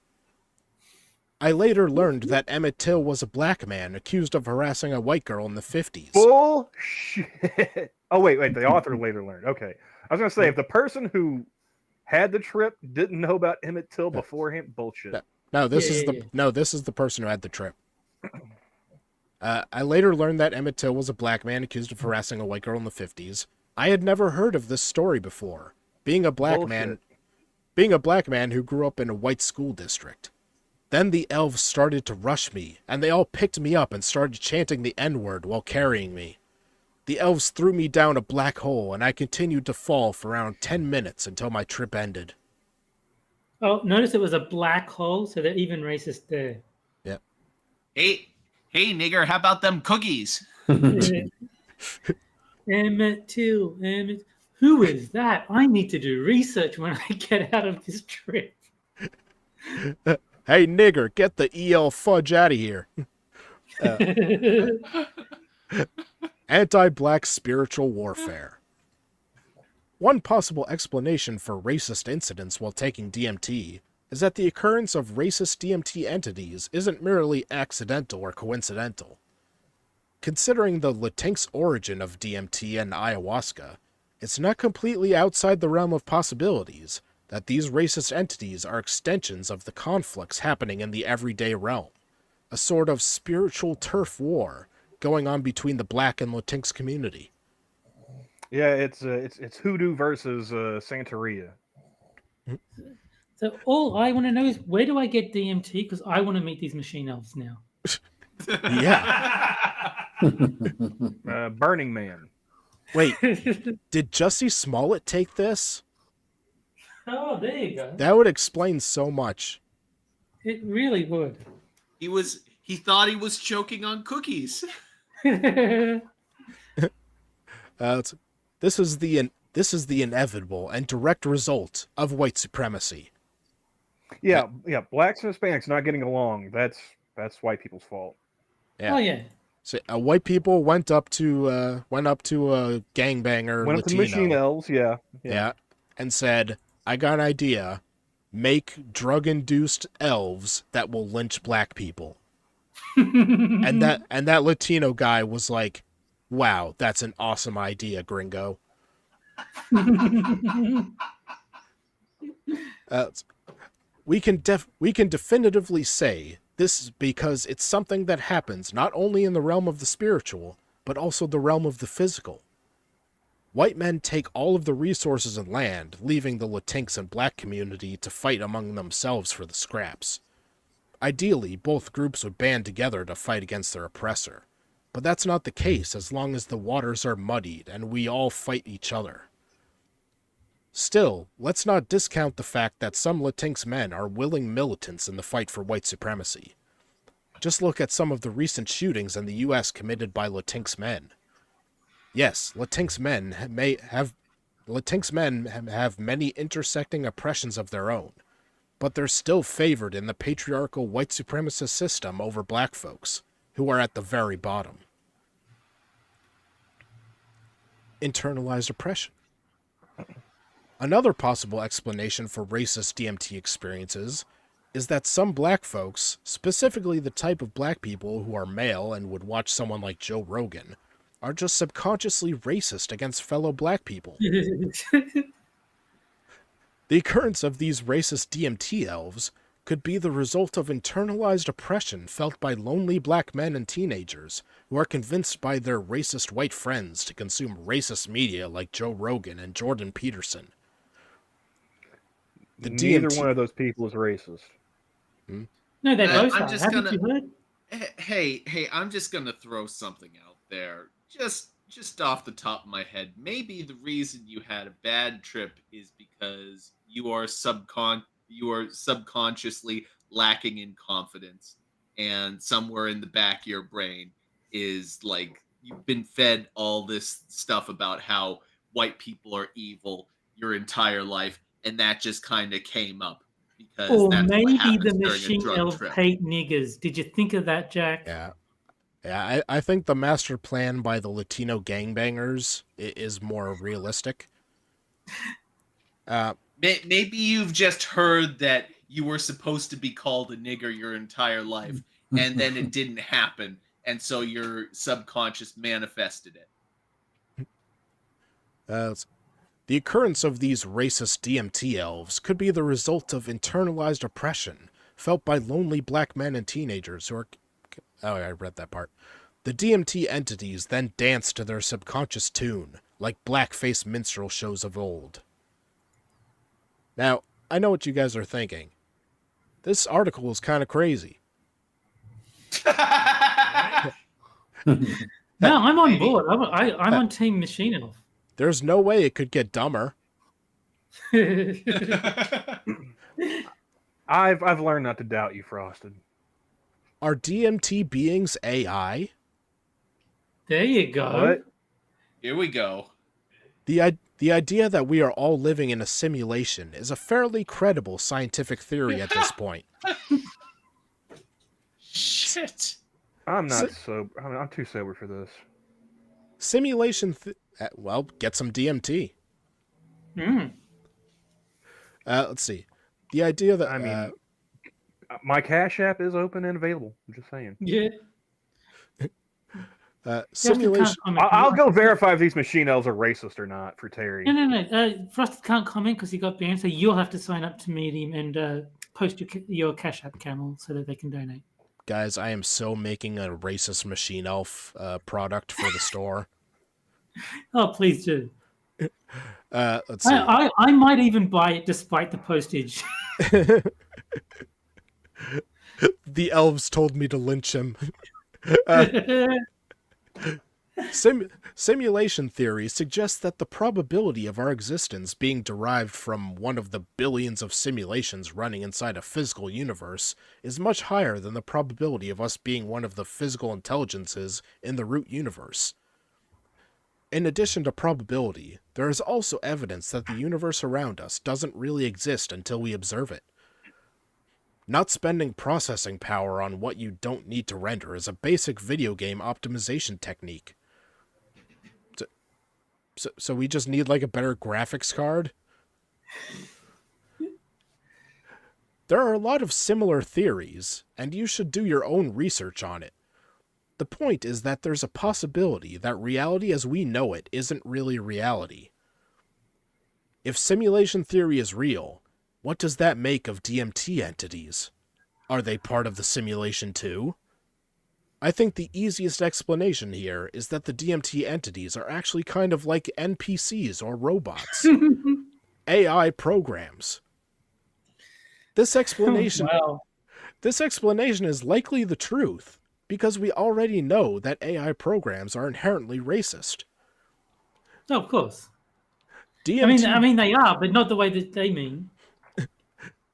I later learned that Emmett Till was a black man accused of harassing a white girl in the 50s. Bullshit. Oh, wait, the author later learned. Okay. I was going to say, if the person who had the trip, didn't know about Emmett Till beforehand. Bullshit. No, this is Yeah. this is the person who had the trip. I later learned that Emmett Till was a black man accused of harassing a white girl in the 50s. I had never heard of this story before. Being a black man who grew up in a white school district. Then the elves started to rush me, and they all picked me up and started chanting the N-word while carrying me. The elves threw me down a black hole, and I continued to fall for around 10 minutes until my trip ended. Oh, notice it was a black hole, so they're even racist there. Yep. Hey, nigger, how about them cookies? Emmett Till, Emmett. Who is that? I need to do research when I get out of this trip. Hey, nigger, get the EL fudge out of here. Anti-black spiritual warfare. One possible explanation for racist incidents while taking DMT is that the occurrence of racist DMT entities isn't merely accidental or coincidental. Considering the Latinx origin of DMT and ayahuasca, it's not completely outside the realm of possibilities that these racist entities are extensions of the conflicts happening in the everyday realm, a sort of spiritual turf war going on between the black and Latinx community. Yeah, it's hoodoo versus Santeria. So all I want to know is, where do I get DMT? Because I want to meet these machine elves now. Yeah. Burning Man. Wait, did Jussie Smollett take this? Oh, there you go. That would explain so much. It really would. He thought he was choking on cookies. This is the inevitable and direct result of white supremacy. Yeah. Blacks and Hispanics not getting along. That's white people's fault. Yeah. Oh yeah. So, white people went up to a gangbanger Went up to Latino. Machine Elves, Yeah, and said, "I got an idea. Make drug-induced elves that will lynch black people." and that Latino guy was like, "Wow, that's an awesome idea, gringo." We can definitively say this is because it's something that happens not only in the realm of the spiritual, but also the realm of the physical. White men take all of the resources and land, leaving the Latinx and black community to fight among themselves for the scraps. Ideally, both groups would band together to fight against their oppressor, but that's not the case as long as the waters are muddied and we all fight each other. Still, let's not discount the fact that some Latinx men are willing militants in the fight for white supremacy. Just look at some of the recent shootings in the U.S. committed by Latinx men. Yes, Latinx men have many intersecting oppressions of their own, but they're still favored in the patriarchal white supremacist system over black folks, who are at the very bottom. Internalized oppression. Another possible explanation for racist DMT experiences is that some black folks, specifically the type of black people who are male and would watch someone like Joe Rogan, are just subconsciously racist against fellow black people. The occurrence of these racist DMT elves could be the result of internalized oppression felt by lonely black men and teenagers who are convinced by their racist white friends to consume racist media like Joe Rogan and Jordan Peterson. Neither one of those people is racist. No, they both I'm are. just Haven't gonna- you heard? Hey, I'm just gonna throw something out there. Just off the top of my head, maybe the reason you had a bad trip is because you are subconsciously lacking in confidence, and somewhere in the back of your brain is like you've been fed all this stuff about how white people are evil your entire life, and that just kind of came up because Or that's what maybe happens the during a machine drug elves trip. hate niggers. Did you think of that, Jack? Yeah, I think the master plan by the Latino gangbangers is more realistic. Maybe you've just heard that you were supposed to be called a nigger your entire life, and then it didn't happen, and so your subconscious manifested it. The occurrence of these racist DMT elves could be the result of internalized oppression felt by lonely black men and teenagers who are... Oh, I read that part. The DMT entities then dance to their subconscious tune, like blackface minstrel shows of old. Now, I know what you guys are thinking. This article is kind of crazy. No, I'm on board. I'm on Team Machine Elf. There's no way it could get dumber. I've learned not to doubt you, Frosted. Are DMT beings AI? There you go. What? Here we go. The idea that we are all living in a simulation is a fairly credible scientific theory at this point. Shit. I'm not sober. I'm too sober for this. Simulation... well, get some DMT. Let's see. The idea that... I mean, my Cash App is open and available. I'm just saying. Yeah. Simulation... I'll go verify if these machine elves are racist or not for Terry. No. Frosted can't comment because he got banned, so you'll have to sign up to meet him and post your Cash App, Camel, so that they can donate. Guys, I am so making a racist machine elf product for the store. Oh, please do. Let's see. I might even buy it despite the postage. The elves told me to lynch him. Simulation theory suggests that the probability of our existence being derived from one of the billions of simulations running inside a physical universe is much higher than the probability of us being one of the physical intelligences in the root universe. In addition to probability, there is also evidence that the universe around us doesn't really exist until we observe it. Not spending processing power on what you don't need to render is a basic video game optimization technique. So we just need like a better graphics card? There are a lot of similar theories, and you should do your own research on it. The point is that there's a possibility that reality as we know it isn't really reality. If simulation theory is real, what does that make of DMT entities? Are they part of the simulation too? I think the easiest explanation here is that the DMT entities are actually kind of like NPCs or robots. AI programs. This explanation is likely the truth, because we already know that AI programs are inherently racist. No, of course. DMT, I mean they are, but not the way that they mean.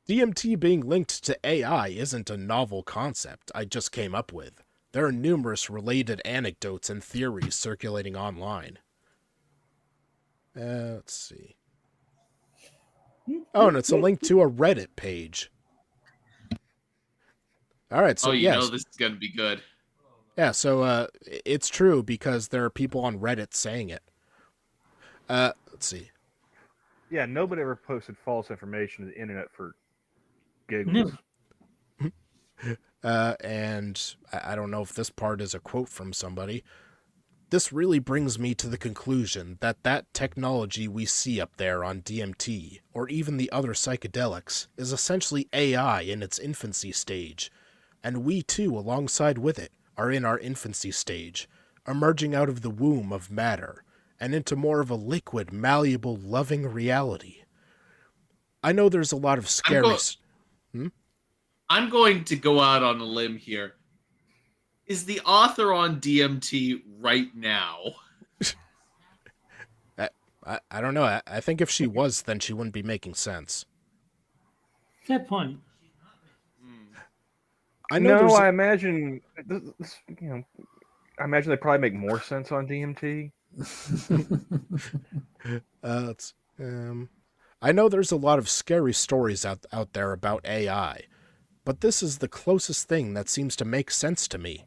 DMT being linked to AI isn't a novel concept I just came up with. There are numerous related anecdotes and theories circulating online. Let's see. Oh, and it's a link to a Reddit page. All right, so you know this is going to be good. Yeah, so it's true because there are people on Reddit saying it. Let's see. Yeah, nobody ever posted false information to the internet for giggles. Never. And I don't know if this part is a quote from somebody. This really brings me to the conclusion that technology we see up there on DMT, or even the other psychedelics, is essentially AI in its infancy stage. And we too, alongside with it, are in our infancy stage, emerging out of the womb of matter, and into more of a liquid, malleable, loving reality. I know there's a lot of scary... I'm going to go out on a limb here. Is the author on DMT right now? I don't know. I think if she was, then she wouldn't be making sense. Fair point. I know. I imagine this, I imagine they probably make more sense on DMT. I know there's a lot of scary stories out there about AI, but this is the closest thing that seems to make sense to me.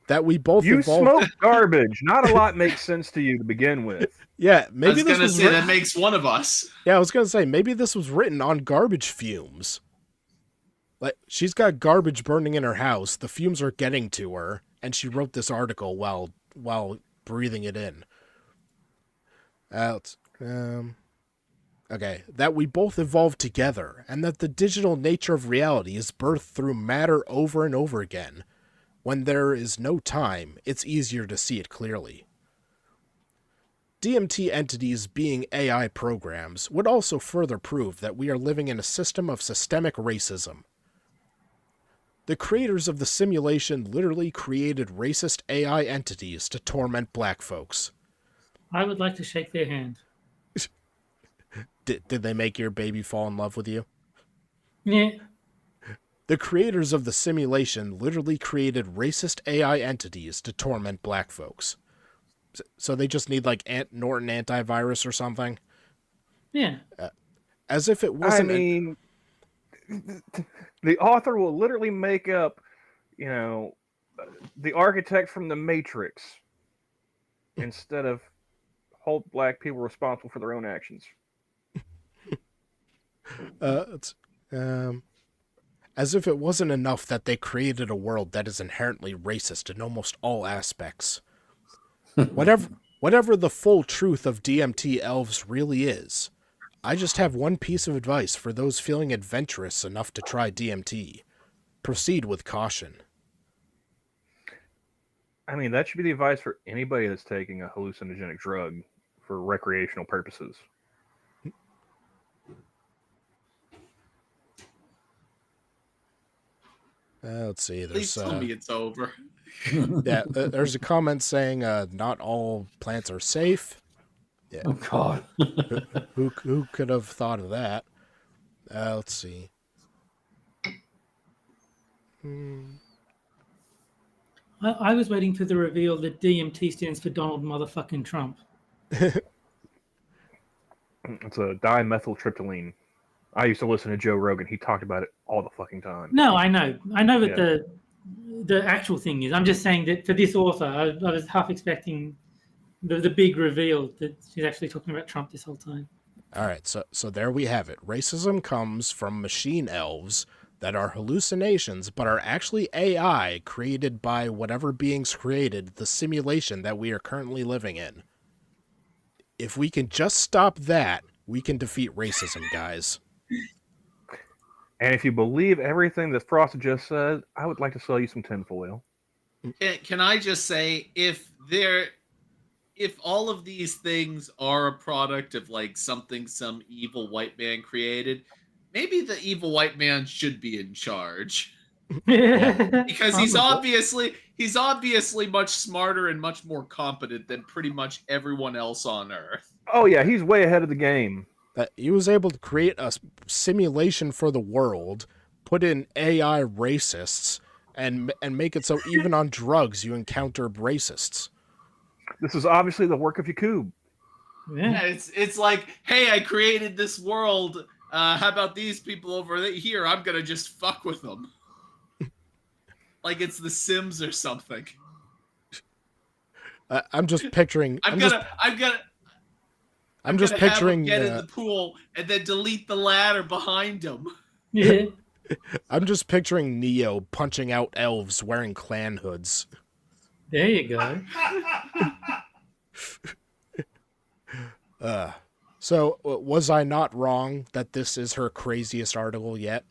That we both smoke garbage. Not a lot makes sense to you to begin with. Yeah, maybe I was going to say that makes one of us. Yeah, I was going to say maybe this was written on garbage fumes. Like, she's got garbage burning in her house, the fumes are getting to her, and she wrote this article while breathing it in. Okay, that we both evolve together, and that the digital nature of reality is birthed through matter over and over again. When there is no time, it's easier to see it clearly. DMT entities being AI programs would also further prove that we are living in a system of systemic racism. The creators of the simulation literally created racist AI entities to torment black folks. I would like to shake their hand. Did they make your baby fall in love with you? Yeah. The creators of the simulation literally created racist AI entities to torment black folks. So they just need like Norton antivirus or something? Yeah. As if it I wasn't... mean, the author will literally make up, the architect from the Matrix instead of hold black people responsible for their own actions. As if it wasn't enough that they created a world that is inherently racist in almost all aspects. Whatever the full truth of DMT elves really is, I just have one piece of advice for those feeling adventurous enough to try DMT. Proceed with caution. I mean, that should be the advice for anybody that's taking a hallucinogenic drug for recreational purposes. Let's see. Please tell me it's over. Yeah, there's a comment saying not all plants are safe. Yeah. Oh God. Who could have thought of that? Let's see. I was waiting for the reveal that DMT stands for Donald motherfucking Trump. It's a dimethyltryptamine. I used to listen to Joe Rogan. He talked about it all the fucking time. No, I know what the actual thing is. I'm just saying that for this author, I was half expecting the big reveal that she's actually talking about Trump this whole time. All right, so there we have it. Racism comes from machine elves that are hallucinations, but are actually AI created by whatever beings created the simulation that we are currently living in. If we can just stop that, we can defeat racism, guys. And if you believe everything that Frost just said, I would like to sell you some tinfoil. Can I just say, if all of these things are a product of like something some evil white man created, maybe the evil white man should be in charge. Because he's obviously much smarter and much more competent than pretty much everyone else on Earth. Oh yeah, he's way ahead of the game. He was able to create a simulation for the world, put in AI racists, and make it so even on drugs you encounter racists. This is obviously the work of Yakub. Yeah, it's like, hey, I created this world. How about these people over here? I'm gonna just fuck with them. Like it's The Sims or something. I'm just picturing. I'm just picturing get in the pool and then delete the ladder behind him. Yeah. I'm just picturing Neo punching out elves wearing clan hoods. There you go. So was I not wrong that this is her craziest article yet?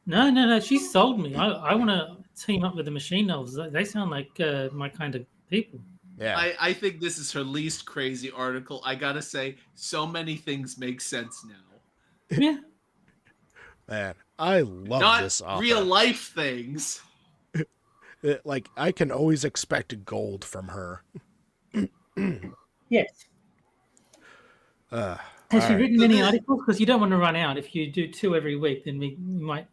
No. She sold me. I want to team up with the machine elves. They sound like my kind of people. Yeah. I think this is her least crazy article. I gotta say, so many things make sense now. Yeah. Man, I love this author. Not real life things. Like, I can always expect gold from her. Yes. Has she written many articles? Because you don't want to run out. If you do 2 every week, then we might.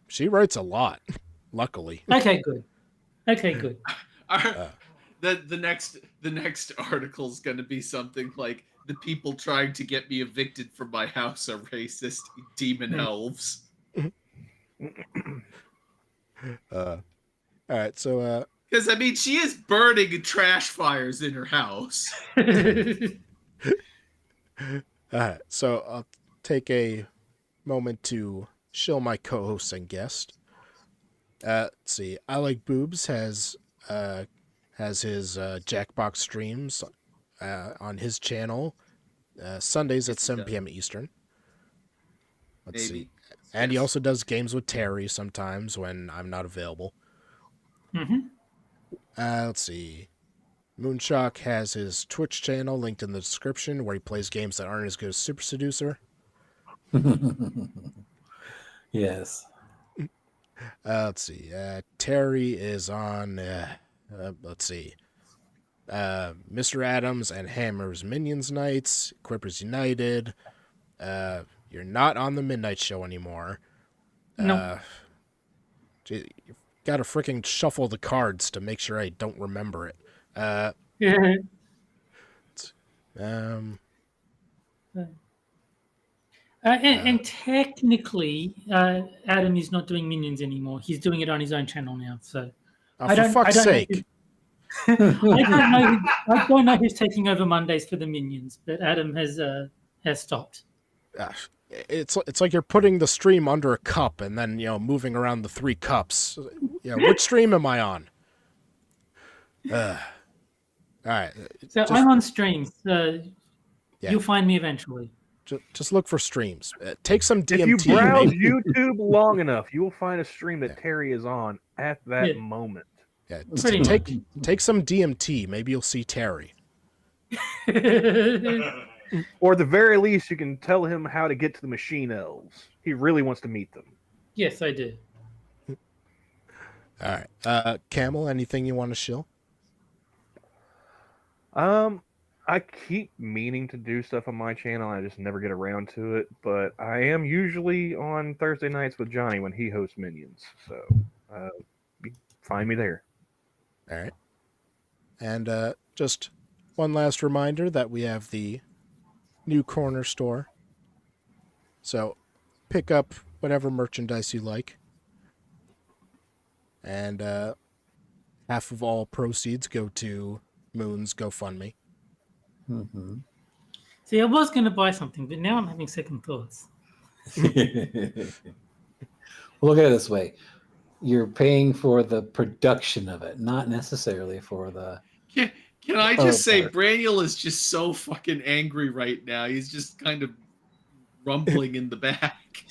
She writes a lot. Luckily. Okay, good. The next article is going to be something like, the people trying to get me evicted from my house are racist demon elves. All right, so because I mean, she is burning trash fires in her house. So I'll take a moment to shill my co-host and guest. Let's see. I Like Boobs has his Jackbox streams on his channel. Sundays at Yes, he 7 does. p.m. Eastern. Let's see. Maybe. And he Yes. also does games with Terry sometimes when I'm not available. Mm-hmm. Let's see. Moonshock has his Twitch channel linked in the description where he plays games that aren't as good as Super Seducer. Yes. Let's see. Terry is on, let's see. Mr. Adams and Hammer's Minions Nights, Quippers United. You're not on the Midnight Show anymore. No. You've got to freaking shuffle the cards to make sure I don't remember it. Yeah. And technically, Adam is not doing Minions anymore. He's doing it on his own channel now. So For fuck's sake. I don't know who's taking over Mondays for the Minions, but Adam has stopped. It's like you're putting the stream under a cup and then, moving around the 3 cups. Which stream am I on? All right. So I'm on streams. Yeah. You'll find me eventually. Just look for streams. Take some DMT. If you browse maybe. YouTube long enough, you will find a stream that Terry is on at that moment. Yeah, Pretty take some DMT. Maybe you'll see Terry. Or at the very least, you can tell him how to get to the machine elves. He really wants to meet them. Yes, I do. All right. Camel, anything you want to shill? I keep meaning to do stuff on my channel. I just never get around to it. But I am usually on Thursday nights with Johnny when he hosts Minions. So find me there. All right. And just one last reminder that we have the new corner store. So pick up whatever merchandise you like. And half of all proceeds go to Moon's GoFundMe. Mm-hmm. See, I was going to buy something, but now I'm having second thoughts. Look at it this way. You're paying for the production of it, not necessarily for the... Can I just say, part. Braniel is just so fucking angry right now. He's just kind of rumbling in the back.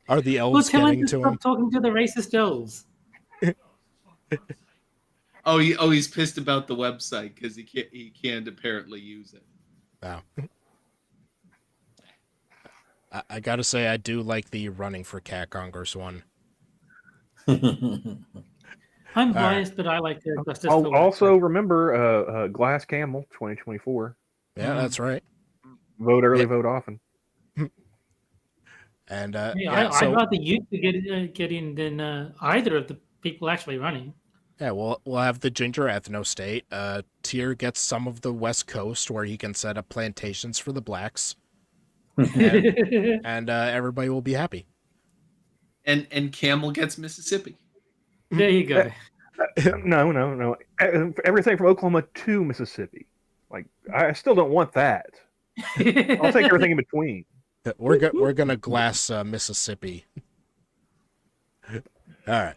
Are the Well, elves tell him getting to to stop him? talking to the racist elves. He's pissed about the website because he can't apparently use it. Wow. I gotta say, I do like the running for Cat Congress one. I'm biased, but I like the Justice for Also, remember Glass Camel 2024. Yeah, that's right. Vote early, Yeah. vote often. And I'd rather you to get in than either of the people actually running. yeah, we'll have the Ginger Ethnostate. Tyr gets some of the West Coast where he can set up plantations for the blacks, and everybody will be happy. And Camel gets Mississippi. There you go. No. Everything from Oklahoma to Mississippi. Like, I still don't want that. I'll take everything in between. We're gonna glass Mississippi. All right.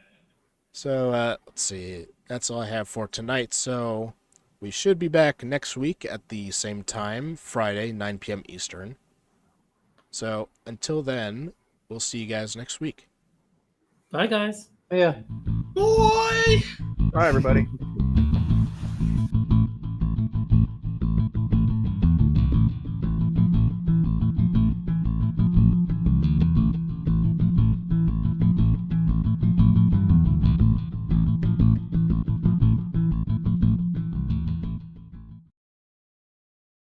So let's see. That's all I have for tonight. So we should be back next week at the same time, Friday, 9 p.m. Eastern. So until then, we'll see you guys next week. Bye, guys. Yeah. Boy! Bye, everybody.